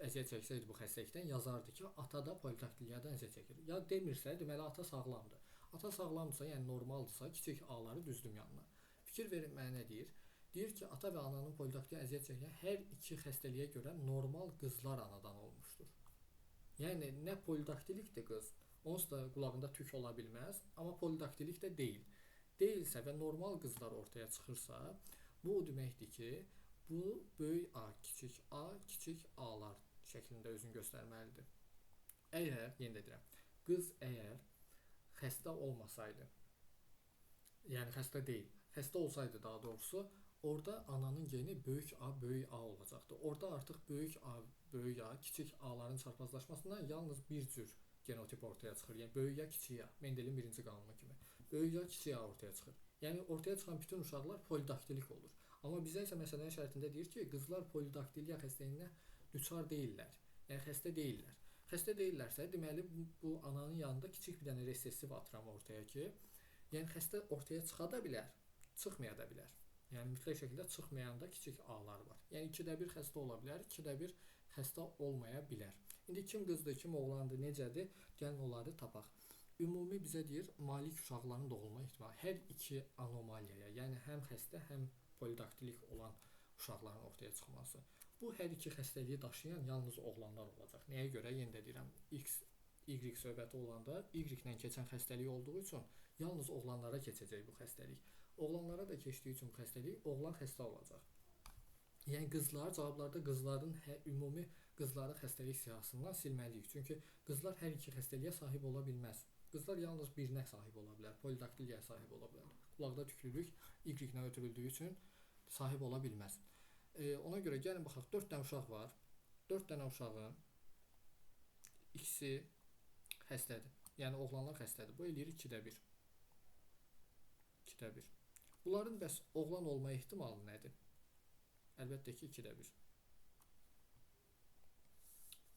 əziyyət çəksəydi bu xəstəlikdən yazardı ki, ata da polidaktiliyadan əziyyət çəkir. Ya demirsə, deməli ata sağlamdır. Ata sağlamdırsa, yəni normaldırsa, kiçik A-ları düzdüm yanına. Fikir verin mənə nə deyir? Deyir ki, ata və ananın polidaktiliya əziyyət çəkən hər iki xəstəliyə görə normal qızlar anadan olmuşdur. Yəni nə polidaktilikdir qız, onsuz da qulağında tük ola bilməz, amma polidaktilik də deyil. Deyilsə və normal qızlar ortaya çıxırsa, bu o deməkdir ki, bu böyük A, kiçik A-lar şəklində özünü göstərməlidir. Əgər, yenə də deyirəm, qız əgər xəstə olmasaydı, yəni xəstə deyil, xəstə olsaydı daha doğrusu, orada ananın geni böyük A olacaqdı. Orada artıq böyük A, kiçik A-ların çarpazlaşmasından yalnız bir cür genotip ortaya çıxır. Yəni böyük A, kiçik A, Mendelin birinci qanunu kimi. Böyük A, kiçik A ortaya çıxır. Yəni ortaya çıxan bütün uşaqlar polidaktilik olur. Amma bizə isə məsələnin şərtində deyir ki, qızlar polidaktiliya xəstəliyinə düçar deyirlər. Yəni xəstə deyirlər. Xəstə deyillərsə, deməli bu ananın yanında kiçik bir dənə resessiv atıram ortaya ki, yəni xəstə ortaya çıxa da bilər, çıxmaya da bilər. Yəni mütləq şəkildə çıxmayanda kiçik A-lar var. Yəni 2-də 1 xəstə ola bilər, 2-də 1 xəstə olmaya bilər. İndi kim qızdır, kim oğlandır, necədir? Gəlin onları tapaq. Ümumi bizə deyir, malik uşaqların doğulma ehtimalı hər iki anomaliyaya, yəni həm xəstə, həm polidaktilik olan uşaqların ortaya çıxması. Bu hər iki xəstəliyi daşıyan yalnız oğlanlar olacaq. Nəyə görə? Yenə də deyirəm, Y söhbəti olanda Y ilə keçən xəstəlik olduğu üçün yalnız oğlanlara keçəcək bu xəstəlik. Oğlanlara da keçdiyi üçün bu xəstəlik, oğlan xəstə olacaq. Yəni qızlar, cavablarda qızların ümumi qızları xəstəlik siyahısından silməliyik. Çünki qızlar hər iki xəstəliyə sahib ola bilməz. Qızlar yalnız birinə sahib ola bilər, polidaktiliyaya sahib ola bilər. Qulaqda tüklülük Y ilə ötürüldüyü üçün sahib ola bilməz. Ona görə gəlin baxaq, 4 dənə uşaq var. 4 dənə uşağın ikisi xəstədir. Yəni oğlanlar xəstədir. Bu eləyir 2-də 1. 2-də 1. Bunların bəs oğlan olma ehtimalı nədir? Əlbəttə ki, 2-də 1.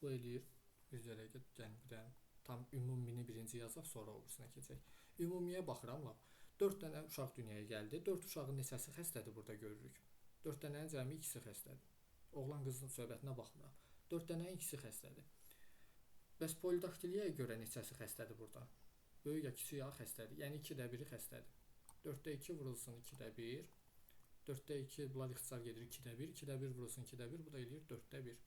Bu eləyir, üzrə gəlin, tam ümumini birinci yazaq, sonra o birisinə keçək. Ümumiyə baxıram, 4 dənə uşaq dünyaya gəldi. 4 uşağın neçəsi xəstədir burada görürük. 4 dənənin cəmi ikisi xəstədir. Oğlan qızın söhbətinə baxmıram. 4 dənənin ikisi xəstədir. Bəs polidaktiliyaya görə neçəsi xəstədir burada? Böyük ya kiçik A xəstədir. Yəni 2-də 1-i xəstədir. 4-də 2 vurulsun 2-də 1. 4-də 2 bunlar ixtisar gedir 2-də 1. 2-də 1 vurulsun 2-də 1. Bu da eləyir 4-də 1.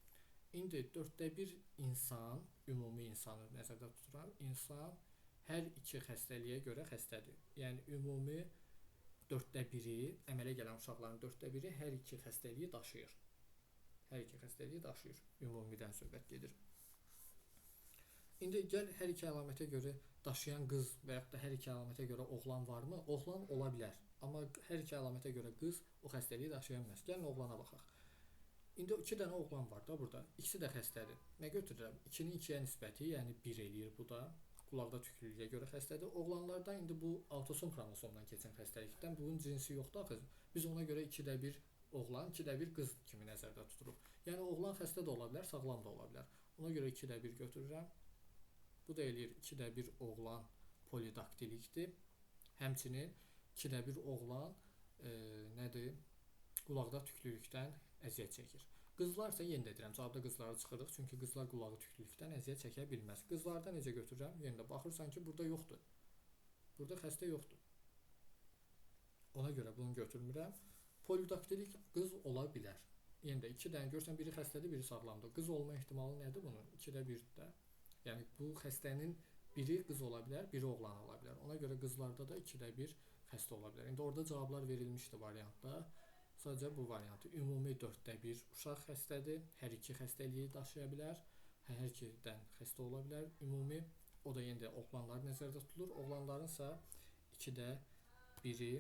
İndi 4-də 1 insan, ümumi insanı nəzərdə tuturam. İnsan hər iki xəstəliyə görə xəstədir. Yəni ümumi 4-də 1-i, əmələ gələn uşaqların 4-də 1-i hər iki xəstəliyi daşıyır. Hər iki xəstəliyi daşıyır. Ümumidən söhbət gedir. İndi gəl hər iki əlamətə görə daşıyan qız və yaxud da hər iki əlamətə görə oğlan varmı? Oğlan ola bilər. Amma hər iki əlamətə görə qız o xəstəliyi daşıya bilməz. Gəlin oğlana baxaq. İndi 2 dənə oğlan var da burada. İkisi də xəstədir. Nə götürürəm? 2-nin 2-yə nisbəti, yəni 1 eləyir bu da. Qulaqda tüklülüyə görə xəstədir. Oğlanlardan indi bu autosom xromosomdan keçən xəstəlikdən bunun cinsi yoxdur axı. Biz ona görə 2-də 1 oğlan, 2-də 1 qız kimi nəzərdə tuturuq. Yəni oğlan xəstə də ola bilər, sağlam da ola bilər. Ona görə 2-də 1 götürürəm. Bu da eləyir 2-də 1 oğlan polidaktilikdir. Həmçinin 2-də 1 oğlan nədir? Qulaqda tüklülükdən əziyyət çəkir. Qızlar isə yenə də deyirəm, cavabda qızları çıxırıq, çünki qızlar qulağı tüklükdən əziyyət çəkə bilməz. Qızlarda necə götürürəm? Yenə də baxırsan ki, burada yoxdur. Burada xəstə yoxdur. Ona görə bunu götürmürəm. Polidaktilik qız ola bilər. Yenə də 2 dənə görsən, biri xəstədir, biri sağlamdır. Qız olma ehtimalı nədir bunun? 2-də 1-də. Yəni bu xəstənin biri qız ola bilər, biri oğlan ola bilər. Ona görə qızlarda da 2-də 1 xəstə ola bilər. İndi orada cavablar verilmişdi variantda. Sadəcə bu variantı. Ümumi 4-də 1 uşaq xəstədir. Hər iki xəstəliyi daşıya bilər. Hər ikidən xəstə ola bilər. Ümumi o da yenə də oğlanlar nəzərdə tutulur. Oğlanlarınsa 2-də 1-i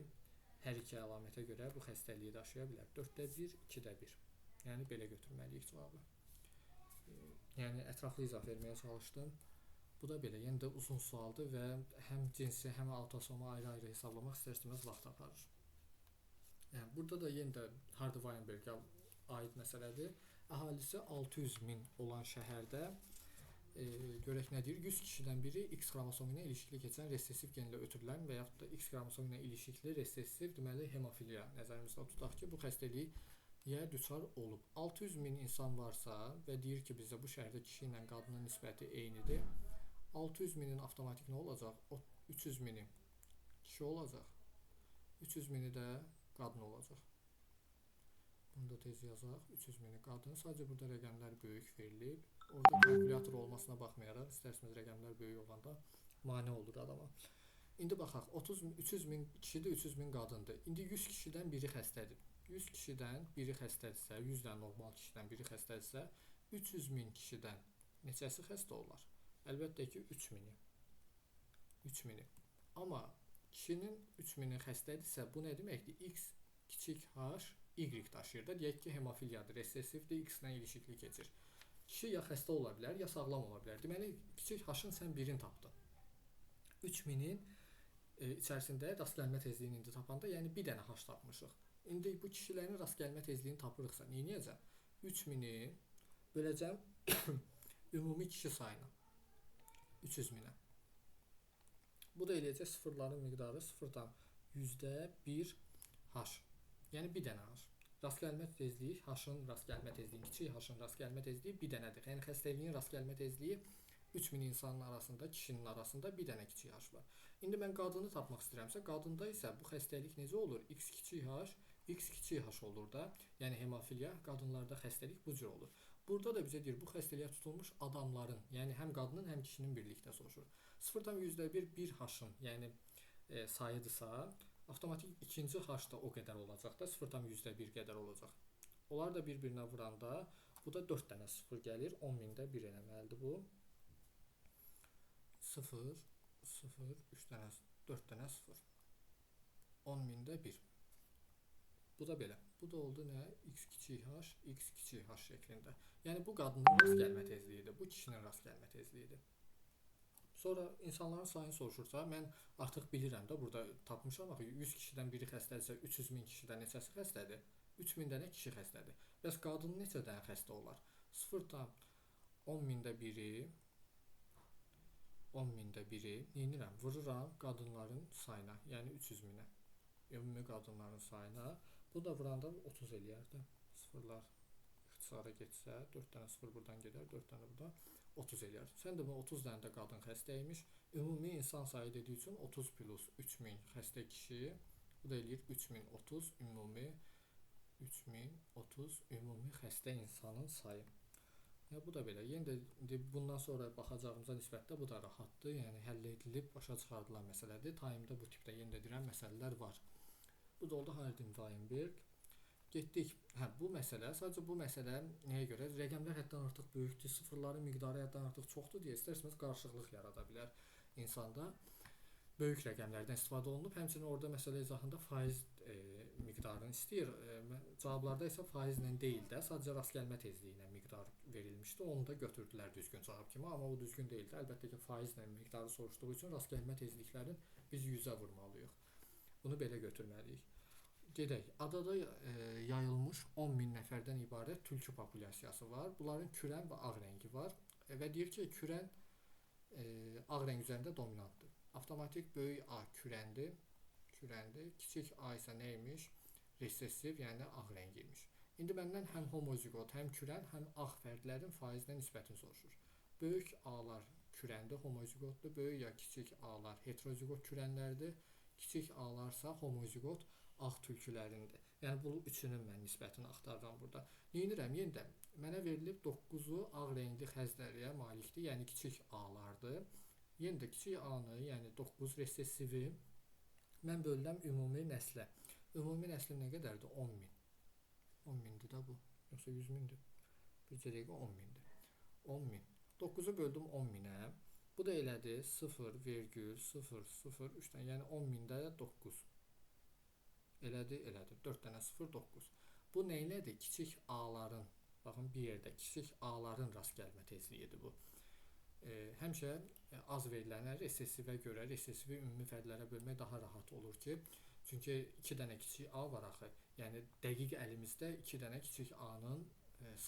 hər iki əlamətə görə bu xəstəliyi daşıya bilər. 4-də 1, 2-də 1. Yəni belə götürməliyik cavabı. Yəni ətraflı izah verməyə çalışdım. Bu da belə, yenə də uzun sualdır və həm cinsi, həm altosomu ayrı-ayrı hesablamaq istər-istəməz vaxt aparır. Yəni burada da yenə də Hardy-Weinbergə aid məsələdir. Əhalisi 600 min olan şəhərdə görək nə deyir? 100 kişidən biri X xromosomu ilə ilişikli keçən resessiv genlə ötürülən və yaxud da X xromosomu ilə ilişikli resessiv, deməli hemofiliya nəzərimizdə tutaq ki, bu xəstəliyə düçar olub. 600 min insan varsa və deyir ki, bizdə bu şəhərdə kişi ilə qadının nisbəti eynidir. 600 minin avtomatik nə olacaq? 300 mini kişi olacaq. 300 mini də qadın olacaq. Bunu da tez yazaq. 300 mini qadın. Sadəcə burada rəqəmlər böyük verilib. Orada kalkulyator olmasına baxmayaraq, istərsiniz rəqəmlər böyük olanda mane olur adama. İndi baxaq. 300 min kişidir, 300 min qadındır. İndi 100 kişidən biri xəstədir. 100 kişidən biri xəstədirsə, 100 dən normal kişidən biri xəstədirsə, 300 min kişidən neçəsi xəstə olar? Əlbəttə ki, 3 mini. 3 mini. Amma kişinin 3 mini xəstədirsə, bu nə deməkdir? X kiçik h, Y daşıyır da. Deyək ki, hemofiliyadır, resessivdir, X ilə ilişikli keçir. Kişi ya xəstə ola bilər, ya sağlam ola bilər. Deməli, kiçik h-ın sən birini tapdın. 3 minin içərisində rast gəlmə tezliyini indi tapanda, yəni bir dənə h tapmışıq. İndi bu kişilərin rast gəlmə tezliyini tapırıqsa, nə edəcəm? 3 mini böləcəm ümumi kişi sayına. 300 minə. Bu da eləyəcək sıfırların miqdarı 0,100 h. Yəni bir dənə h. Rast gəlmə tezliyi h-ın rast gəlmə tezliyi, kiçik h-ın rast gəlmə tezliyi bir dənədir. Yəni xəstəliyin rast gəlmə tezliyi 3000 insanın arasında, kişinin arasında bir dənə kiçik h var. İndi mən qadını tapmaq istəyirəmsə, qadında isə bu xəstəlik necə olur? X kiçik h, X kiçik h olur da. Yəni hemofiliya, qadınlarda xəstəlik bu cür olur. Burada da bizə deyir, bu xəstəliyə tutulmuş adamların, yəni həm qadının, həm kişinin birlikdə soruşur. 0,1 h-ın, yəni sayıdırsa, avtomatik ikinci h da o qədər olacaq da, 0,1 qədər olacaq. Onlar da bir-birinə vuranda, bu da 4 dənə 0 gəlir, 10 mində 1 eləməlidir bu. 0, 0, 3 dənə, 4 dənə 0. 10 mində 1. Bu da belə. Bu da oldu nə? X kiçik h, X kiçik h şəklində. Yəni bu qadının rast gəlmə tezliyidir, bu kişinin rast gəlmə tezliyidir. Sonra insanların sayını soruşursa, mən artıq bilirəm də, burada tapmışam, 100 kişidən biri xəstədirsə, 300 min kişidən neçəsi xəstədir? 3000 dənə kişi xəstədir. Bəs qadının neçə dənə xəstə olar? 0,10 mində biri, 10 mində biri, neynirəm? Vururam qadınların sayına, yəni 300 minə. Ümumi qadınların sayına. Bu da vuranda 30 eləyərdi. Sıfırlar ixtisara getsə, 4 dənə 0 buradan gedər, 4 dənə burada 30 eləyər. Sən demə 30 dənə də qadın xəstəymiş. Ümumi insan sayı dediyi üçün 30 plus 3000 xəstə kişi. Bu da eləyir 3030 ümumi 3030 ümumi xəstə insanın sayı. Ya bu da belə. Yenə də bundan sonra baxacağımıza nisbətdə bu da rahatdır. Yəni həll edilib başa çıxardılan məsələdir. Taimdə bu tipdə yenə də deyirəm məsələlər var. Bu da oldu Hardy-Weinberg. Getdik. Bu məsələ, sadəcə bu məsələ nəyə görə? Rəqəmlər həddən artıq böyükdür, sıfırların miqdarı həddən artıq çoxdur deyə istərsiniz qarışıqlıq yarada bilər insanda. Böyük rəqəmlərdən istifadə olunub. Həmçinin orada məsələ izahında faiz miqdarını istəyir. Cavablarda isə faizlə deyil də, sadəcə rast gəlmə tezliyi ilə miqdar verilmişdi. Onu da götürdülər düzgün cavab kimi, amma o düzgün deyildi. Əlbəttə ki, faizlə miqdarı soruşduğu üçün rast gəlmə tezliklərini biz 100-ə vurmalıyıq. Bunu belə götürməliyik. Gedək. Adada yayılmış 10 min nəfərdən ibarət tülkü populyasiyası var. Bunların kürən və ağ rəngi var. Və deyir ki, kürən ağ rəng üzərində dominantdır. Avtomatik böyük A kürəndir. Kiçik A isə nə imiş? Resessiv, yəni ağ rəng imiş. İndi məndən həm homozigot, həm kürən, həm ağ fərdlərin faizinə nisbətini soruşur. Böyük A-lar kürəndə homozigotdur, böyük ya kiçik A-lar heterozigot kürənlərdir, kiçik A-larsa homozigot ağ tülkülərindir. Yəni bu üçünün mən nisbətini axtarıram burada. Neynirəm? Yenə də mənə verilib 9-u ağ rəngli xəzlərə malikdir, yəni kiçik A-lardır. Yenə də kiçik A-nı, yəni 9 resessivi mən bölürəm ümumi nəslə. Ümumi nəsli nə qədərdir? 10.000. 10.000-dir də bu. Yoxsa 100.000-dir? Bircə dəqiqə 10.000-dir. 10.000. 9-u böldüm 10.000-ə. Bu da elədir 0,003-dən, yəni 10.000-də 9. Elədir, elədir. 4 dənə 0, 9. Bu nə elədir? Kiçik A-ların, baxın bir yerdə kiçik A-ların rast gəlmə tezliyidir bu. Həmişə az verilənə resessivə görə resessivi ümumi fərdlərə bölmək daha rahat olur ki, çünki 2 dənə kiçik A var axı. Yəni dəqiq əlimizdə 2 dənə kiçik A-nın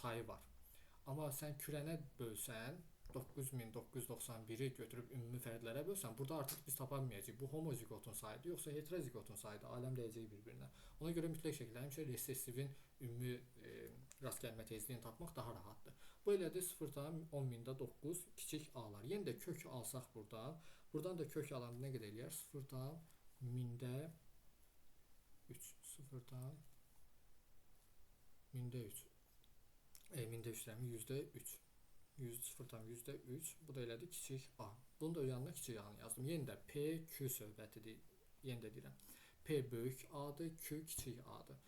sayı var. Amma sən kürənə bölsən, 9991-i götürüb ümumi fərdlərə bölsən, burada artıq biz tapa bilməyəcəyik. Bu homozigotun sayıdır, yoxsa heterozigotun sayıdır. Aləm dəyəcək bir-birinə. Ona görə mütləq şəkildə həmişə resessivin ümumi rast gəlmə tezliyini tapmaq daha rahatdır. Bu elədir 0,10.000-də 9 kiçik A-lar. Yenə də kök alsaq buradan. Buradan da kök alanda nə qədər eləyər? 0,1000-də 3. 0,1000-də 3. 1000-də 3 rəmi %3. 0,3. Bu da elədir kiçik A. Bunu da yanına kiçik A-nı yazdım. Yenə də P, Q söhbətidir. Yenə də deyirəm. P böyük A-dır, Q kiçik A-dır.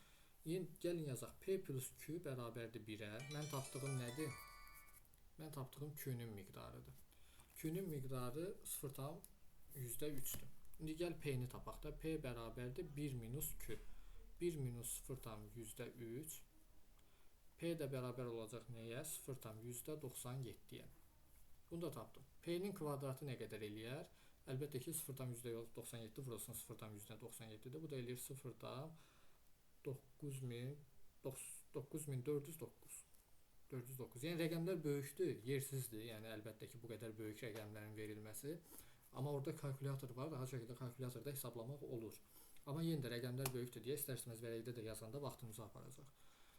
Gəlin yazaq. P plus Q bərabərdir 1-ə. Mən tapdığım nədir? Mən tapdığım Q-nün miqdarıdır. Q-nün miqdarı 0,3-dür. İndi gəl P-ni tapaq da. P bərabərdir 1 minus Q. 1 minus 0,3. P də bərabər olacaq nəyə? 0,97-yə. Bunu da tapdım. P-nin kvadratı nə qədər eləyər? Əlbəttə ki 0,97 vurulsun 0,97-dir. Bu da eləyir 0,9409. 409. Yəni rəqəmlər böyükdür, yersizdir. Yəni əlbəttə ki bu qədər böyük rəqəmlərin verilməsi. Amma orada kalkulyator var, rahat şəkildə kalkulyatorda hesablamaq olur. Amma yenə də rəqəmlər böyükdür deyə istərsəniz vərəqdə də yazanda vaxtınızı aparacaq.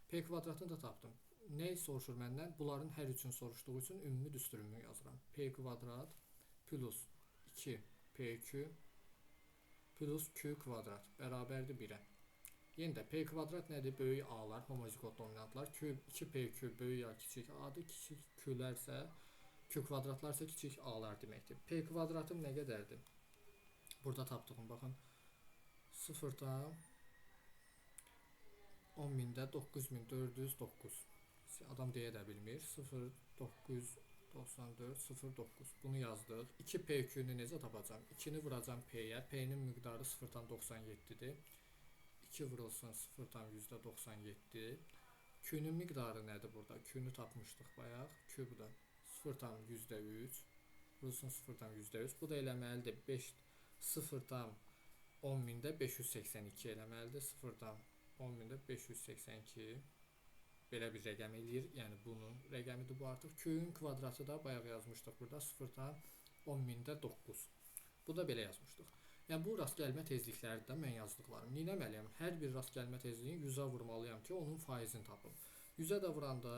P kvadratını da tapdım. Nə soruşur məndən? Bunların hər üçün soruşduğu üçün ümumi düsturümü yazıram. P kvadrat plus 2PQ plus Q kvadrat bərabərdir 1-ə. Yenə də P kvadrat nədir? Böyük A-lar, homozigot dominantlar. 2PQ böyük A, kiçik A-dır. Kiçik Q-lərsə, Q kvadratlarsa kiçik A-lar deməkdir. P kvadratım nə qədərdir? Burada tapdığım, baxın. 0,10.000-də 9409. Adam deyə də bilmir. 0,994,09. Bunu yazdıq. 2PQ-nü necə tapacağım? 2-ni vuracağım P-yə. P-nin miqdarı 0,97-dir. 2 vurulsun 0,97. Q-nün miqdarı nədir burada? Q-nü tapmışdıq bayaq. Q bu da 0,3. Vurulsun 0,3. Bu da eləməlidir 0,10.000-də 582 eləməlidir. 0,10.000-də 582. Belə bir rəqəm eləyir. Yəni bunun rəqəmidir bu artıq. Q-ün kvadratı da bayaq yazmışdıq burada 0,10.000-də 9. Bu da belə yazmışdıq. Yəni bu rast gəlmə tezlikləri də mən yazdıqlarım. Neynəməliyəm? Hər bir rast gəlmə tezliyini 100-ə vurmalıyam ki, onun faizini tapım. 100-ə də vuranda,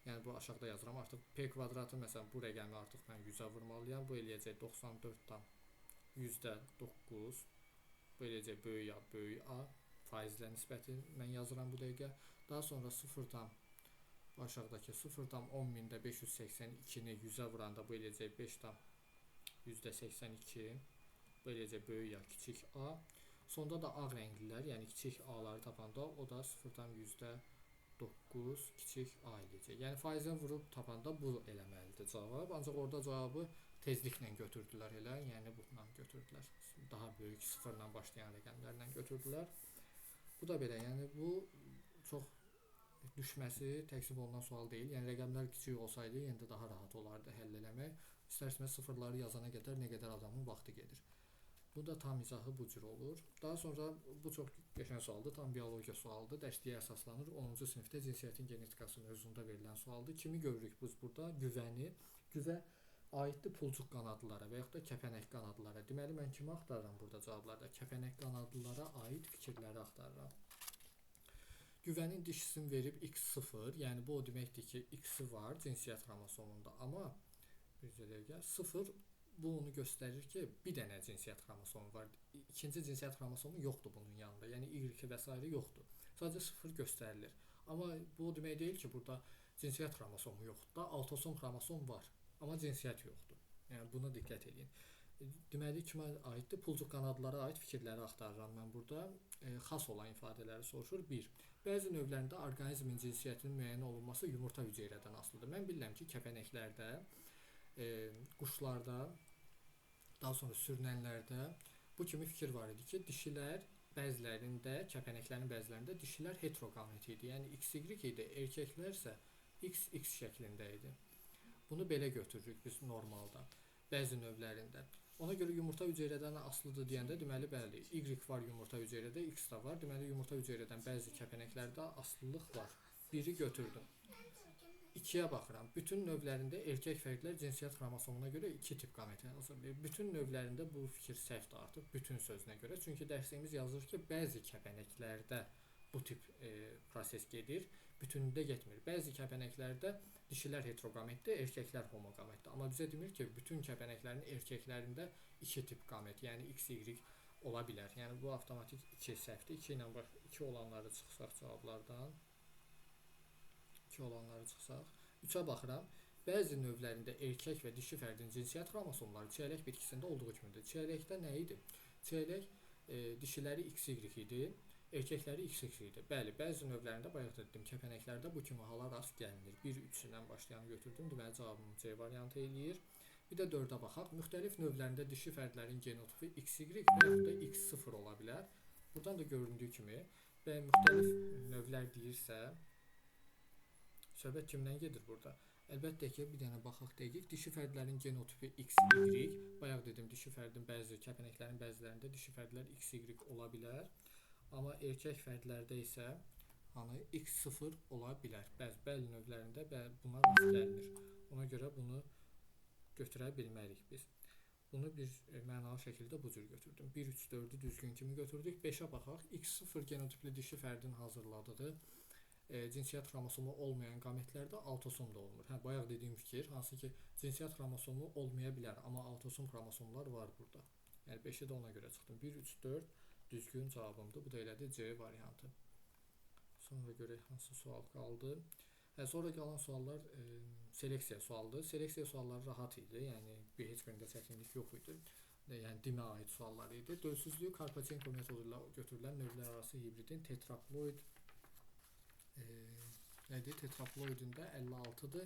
yəni bu aşağıda yazıram, artıq P kvadratı məsələn bu rəqəmi artıq mən 100-ə vurmalıyam. Bu eləyəcək 94-dan 100-də 9. Bu eləyəcək böyük A, böyük A. Faizlə nisbəti mən yazıram bu dəqiqə. Daha sonra 0-dan bu aşağıdakı 0,10.000-də 582-ni 100-ə vuranda bu eləyəcək 5-dan %82. Bu eləyəcək böyük A, kiçik A. Sonda da ağ rənglilər, yəni kiçik A-ları tapanda o da 0,9 kiçik A eləyəcək. Yəni faizini vurub tapanda bu eləməlidir cavab. Ancaq orada cavabı tezliklə götürdülər elə, yəni bununla götürdülər. Daha böyük sıfırla başlayan rəqəmlərlə götürdülər. Bu da belə, yəni bu çox düşməsi təksib olunan sual deyil. Yəni rəqəmlər kiçik olsaydı yenə də daha rahat olardı həll eləmək. İstərsəniz sıfırları yazana qədər nə qədər adamın vaxtı gedir. Bu da tam izahı bu cür olur. Daha sonra bu çox qəşəng sualdır, tam biologiya sualıdır. Dərsliyə əsaslanır. 10-cu sinifdə cinsiyyətin genetikası mövzusunda verilən sualdır. Kimi görürük biz burada? Güvəni. Güvə aiddir pulcuq qanadlılara və yaxud da kəpənək qanadlılara. Deməli, mən kimi axtarıram burada cavablarda? Kəpənək qanadlılara aid fikirləri axtarıram. Güvənin dişisini verib X0, yəni bu o deməkdir ki, X-i var cinsiyyət xromosomunda, amma bir dəqiqə 0 bu onu göstərir ki, bir dənə cinsiyyət xromosomu var. İkinci cinsiyyət xromosomu yoxdur bunun yanında. Yəni Y və s. yoxdur. Sadəcə 0 göstərilir. Amma bu o demək deyil ki, burada cinsiyyət xromosomu yoxdur da, autosom xromosom var, amma cinsiyyət yoxdur. Yəni buna diqqət edin. Deməli kimə aiddir? Pulcuq qanadlara aid fikirləri axtarıram mən burada. Xas olan ifadələri soruşur. 1. Bəzi növlərində orqanizmin cinsiyyətinin müəyyən olunması yumurta hüceyrədən asılıdır. Mən bilirəm ki, kəpənəklərdə, quşlarda, daha sonra sürünənlərdə bu kimi fikir var idi ki, dişilər bəzilərində, kəpənəklərin bəzilərində dişilər heteroqamit idi. Yəni XY idi, erkəklər isə XX şəklində idi. Bunu belə götürürük biz normalda, bəzi növlərində. Ona görə yumurta hüceyrədən asılıdır deyəndə deməli bəli, Y var yumurta hüceyrədə, X da var. Deməli yumurta hüceyrədən bəzi kəpənəklərdə aslılıq var. 1-i götürdüm. 2-yə baxıram. Bütün növlərində erkək fərdlər cinsiyyət xromosomuna görə 2 tip qamet hazırlayır. Bütün növlərində bu fikir səhvdir artıq, bütün sözünə görə. Çünki dərsliyimiz yazır ki, bəzi kəpənəklərdə bu tip proses gedir, bütünlükdə getmir. Bəzi kəpənəklərdə dişilər heteroqametdir, erkəklər homoqametdir. Amma bizə demir ki, bütün kəpənəklərin erkəklərində 2 tip qamet, yəni XY ola bilər. Yəni bu avtomatik 2 səhvdir. 2 ilə 2 olanları çıxsaq cavablardan. 2 olanları çıxsaq. 3-ə baxıram. Bəzi növlərində erkək və dişi fərdin cinsiyyət xromosomları çiyələk bitkisində olduğu kimidir. Çiyələkdə nə idi? Çiyələk dişiləri XY idi, erkəkləri XX idi. Bəli, bəzi növlərində bayaq da dedim, kəpənəklərdə bu kimi hala rast gəlinir. 1-3 ilə başlayanı götürdüm. Deməli cavabım C variantı eləyir. Bir də 4-ə baxaq. Müxtəlif növlərində dişi fərdlərin genotipi XY və yaxud da X0 ola bilər. Buradan da göründüyü kimi və müxtəlif növlər deyirsə, söhbət kimdən gedir burada? Əlbəttə ki, bir dənə baxaq dəqiq. Dişi fərdlərin genotipi XY. Bayaq dedim, dişi fərdin kəpənəklərin bəzilərində dişi fərdlər XY ola bilər. Amma erkək fərdlərdə isə X0 ola bilər. Bəzi növlərində buna rast gəlinir. Ona görə bunu götürə bilmərik biz. Bunu bir mənalı şəkildə bu cür götürdüm. 1, 3, 4-ü düzgün kimi götürdük. 5-ə baxaq. X0 genotipli dişi fərdin hazırladığı cinsiyyət xromosomu olmayan qametlərdə autosomda olmur. Bayaq dediyim fikir, hansı ki, cinsiyyət xromosomu olmaya bilər, amma autosom xromosomlar var burada. Yəni 5-i də ona görə çıxdım. 1, 3, 4 düzgün cavabımdır. Bu da elədi C variantı. Sonra görək hansı sual qaldı. Sonra qalan suallar seleksiya sualdır. Seleksiya sualları rahat idi. Yəni heç birində çətinlik yox idi. Yəni dimə aid suallar idi. Dölsüzlüyü Karpachenko metodu ilə götürülən növlər arası hibridin tetraploid tetraploidində 56-dır.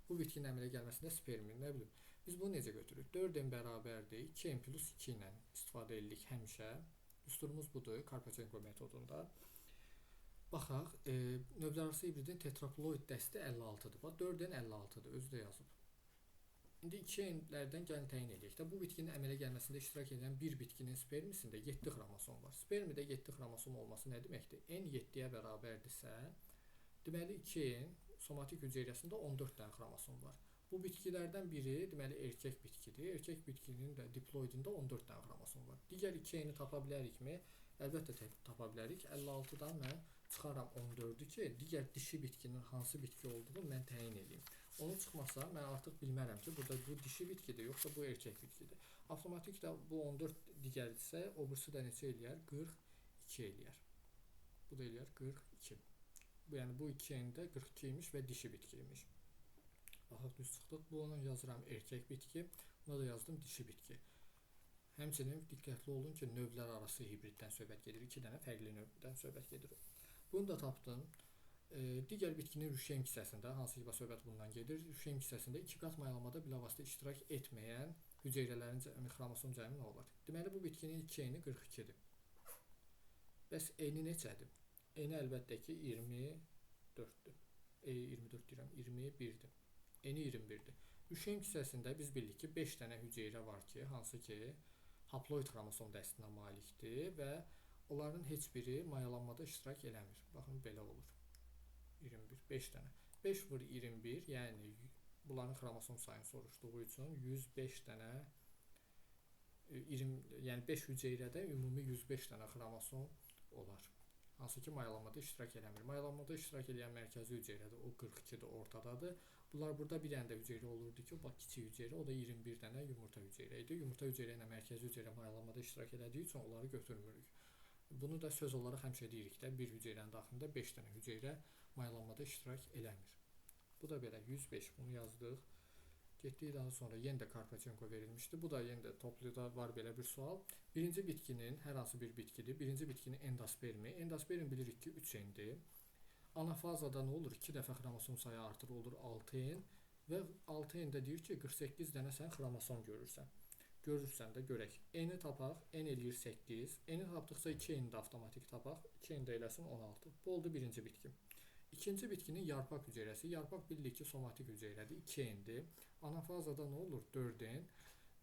Bu bitkinin əmələ gəlməsində spermin, nə bilim. Biz bunu necə götürürük? 4n bərabərdir. 2n plus 2 ilə istifadə edirik həmişə. Düsturumuz budur Karpachenko metodunda. Baxaq, növlərarası hibridin tetraploid dəsti 56-dır. Bax, 4n 56-dır, özü də yazıb. İndi 2n-lərdən gəlin təyin edək də. Bu bitkinin əmələ gəlməsində iştirak edən bir bitkinin spermisində 7 xromosom var. Spermidə 7 xromosom olması nə deməkdir? N 7-yə bərabərdirsə, deməli 2n somatik hüceyrəsində 14 dənə xromosom var. Bu bitkilərdən biri deməli erkək bitkidir. Erkək bitkinin də diploidində 14 dənə xromosom var. Digər 2n-i tapa bilərikmi? Əlbəttə tapa bilərik. 56-dan mən çıxaram 14-ü ki, digər dişi bitkinin hansı bitki olduğunu mən təyin edeyim. Onu çıxmasa, mən artıq bilmərəm ki, burada bu dişi bitkidir, yoxsa bu erkək bitkidir. Avtomatik də bu 14 digərdirsə, o birisi də neçə eləyər? 42 eləyər. Bu da eləyər 42. Yəni bu 2n-də 42 imiş və dişi bitki imiş. Baxaq, düz çıxdıq. Bu onu yazıram erkək bitki, buna da yazdım dişi bitki. Həmçinin diqqətli olun ki, növlər arası hibriddən söhbət gedir. 2 dənə fərqli növdən söhbət gedir. Bunu da tapdım. Digər bitkinin rüşeym hissəsində, hansı ki, söhbət bundan gedir, rüşeym hissəsində 2 qat mayalamada bilavasitə iştirak etməyən hüceyrələrin xromosom cəmi nə olar? Deməli, bu bitkinin 2n-i 42-dir. Bəs n-i neçədir? N-i əlbəttə ki, 24-dür. 24 deyirəm, 21-dir. N-i 21-dir. Rüşeym hissəsində biz bildik ki, 5 dənə hüceyrə var ki, hansı ki, haploid xromosom dəstinə malikdir və onların heç biri mayalanmada iştirak eləmir. Baxın, belə olur. 21, 5 dənə. 5 vur 21, yəni bunların xromosom sayını soruşduğu üçün 105 dənə, yəni 5 hüceyrədə ümumi 105 dənə xromosom olar. hansı ki mayalanmada iştirak eləmir. Mayalanmada iştirak edən mərkəzi hüceyrədir, o 42-dir, ortadadır. Bunlar burada bir dənə də hüceyrə olurdu ki, bax kiçik hüceyrə, o da 21 dənə yumurta hüceyrə idi. Yumurta hüceyrə ilə mərkəzi hüceyrə mayalanmada iştirak elədiyi üçün onları götürmürük. Bunu da söz olaraq həmişə deyirik də, bir hüceyrənin daxilində 5 dənə hüceyrə mayalanmada iştirak eləmir. Bu da belə 105, bunu yazdıq. Getdik daha sonra yenə də Karpachenko verilmişdi. Bu da yenə də topluda var belə bir sual. Birinci bitkinin hər hansı bir bitkidir. Birinci bitkinin endospermi. Endosperm bilirik ki 3N'dir. Anafazada nə olur? 2 dəfə xromosom sayı artır, olur 6N və 6N-də deyir ki 48 dənə sən xromosom görürsən. Görürsən də görək. N-i tapaq, N eləyir 8. N-i tapdıqca 2N-i də avtomatik tapaq. 2N də eləsin 16. Bu oldu birinci bitki. İkinci bitkinin yarpaq hüceyrəsi. Yarpaq bilirik ki somatik hüceyrədir. 2N-dir. Anafazada nə olur? 4N.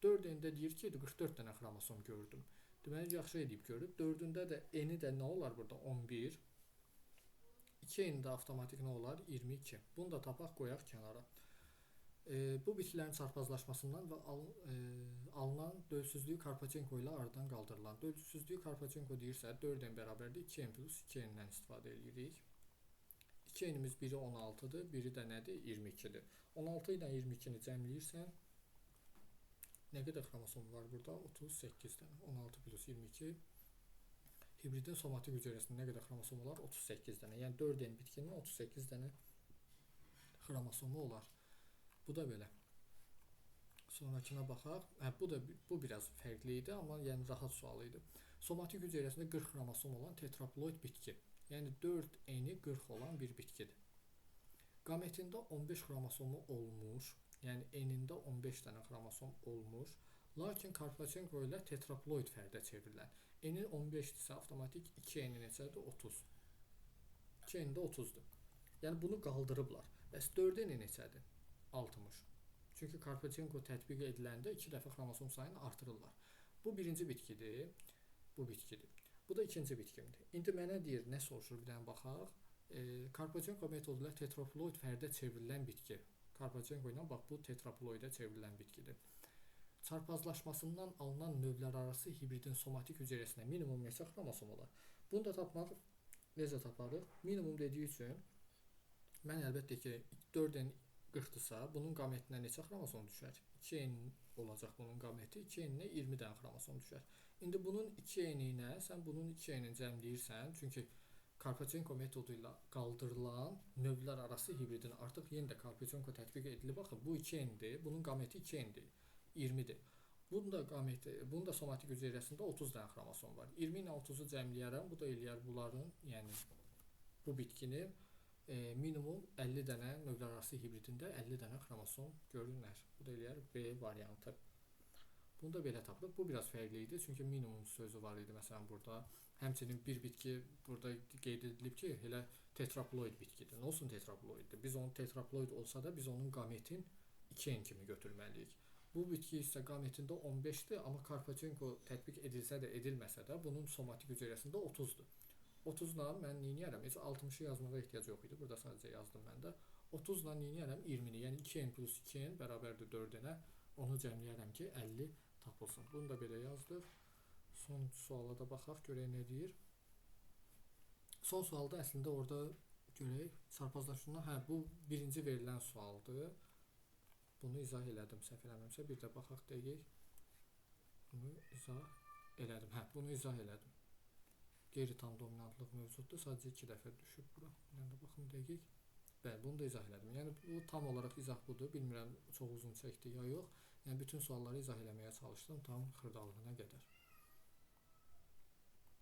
4N-də deyir ki 44 dənə xromosom gördüm. Deməli yaxşı edib görüb. 4-ündə də N-i də nə olar burada? 11. 2N-də avtomatik nə olar? 22. Bunu da tapaq, qoyaq kənara. Bu bitkilərin çarpazlaşmasından və alınan dölsüzlüyü Karpachenko ilə aradan qaldırılan. Dölsüzlüyü Karpachenko deyirsə 4N bərabərdir 2N plus 2N-dən istifadə edirik. 2N-imiz biri 16-dır, biri də nədir? 22-dir. 16 ilə 22-ni cəmləyirsən, nə qədər xromosom var burada? 38 dənə. 16 plus 22. Hibridin somatik hüceyrəsində nə qədər xromosom olar? 38 dənə. Yəni 4N bitkinin 38 dənə xromosomu olar. Bu da belə. Sonrakına baxaq. Bu biraz fərqli idi, amma yəni rahat sual idi. Somatik hüceyrəsində 40 xromosom olan tetraploid bitki. Yəni 4N-i 40 olan bir bitkidir. Qametində 15 xromosomu olmuş, yəni N-ində 15 dənə xromosom olmuş, lakin Karpachenko ilə tetraploid fərdə çevrilən. N-i 15-dirsə avtomatik 2N-i neçədir? 30. 2N-də 30-dur. Yəni bunu qaldırıblar. Bəs 4N-i neçədir? 60. Çünki Karpachenko tətbiq ediləndə 2 dəfə xromosom sayını artırırlar. Bu birinci bitkidir, bu bitkidir. Bu da ikinci bitkimdir. İndi mənə deyir, nə soruşur, bir dənə baxaq. Karpachenko metodu ilə tetraploid fərdə çevrilən bitki. Karpachenko ilə bax, bu tetraploidə çevrilən bitkidir. Çarpazlaşmasından alınan növlər arası hibridin somatik hüceyrəsinə minimum neçə xromosom olar? Bunu da tapmaq necə taparıq? Minimum dediyi üçün mən əlbəttə ki 4N 40-dırsa, bunun qametinə neçə xromosom düşər? 2N olacaq bunun qameti, 2N-ə 20 dənə xromosom düşər. İndi bunun 2N-ilə sən bunun 2N-i cəmləyirsən, çünki Karpachenko metodu ilə qaldırılan növlər arası hibridin artıq yenə də Karpachenko tətbiq edilib. Baxın, bu 2N-dir, bunun qameti 2N-dir, 20-dir. Bunun da somatik hüceyrəsində 30 dənə xromosom var. 20 ilə 30-u cəmləyərəm, bu da eləyər bunların, yəni bu bitkinin minimum 50 dənə növlər arası hibridində 50 dənə xromosom görünər. Bu da eləyər B variantı. Bunu da belə tapılıb. Bu biraz fərqli idi, çünki minimum sözü var idi məsələn burada. Həmçinin bir bitki burada qeyd edilib ki, elə tetraploid bitkidir. Nə olsun tetraploiddir? Biz onun tetraploid olsa da biz onun qametin 2N kimi götürməliyik. Bu bitki isə qametində 15-dir, amma Karpachenko tətbiq edilsə də, edilməsə də bunun somatik hüceyrəsində 30-dur. 30-la mən neyniyərəm? Heç 60-ı yazmağa ehtiyac yox idi. Burada sadəcə yazdım mən də. 30-la neyniyərəm? 20-ni. Yəni 2N plus 2N bərabərdir 4-ə. Onu cəmləyərəm ki 50 tapılsın. Bunu da belə yazdıq. Son suala da baxaq, görək nə deyir. Son sualda əslində orada görək çarpazlaşmasından, bu birinci verilən sualdır. Bunu izah elədim, səhv eləməmsə. Bir də baxaq dəqiq. Bunu izah elədim. Bunu izah elədim. Qeyri-tam dominantlıq mövcuddur. Sadəcə 2 dəfə düşüb bura. Yəni baxın dəqiq. Bəli, bunu da izah elədim. Yəni bu tam olaraq izah budur. Bilmirəm çox uzun çəkdi ya yox. Yəni bütün sualları izah eləməyə çalışdım tam xırdalığına qədər.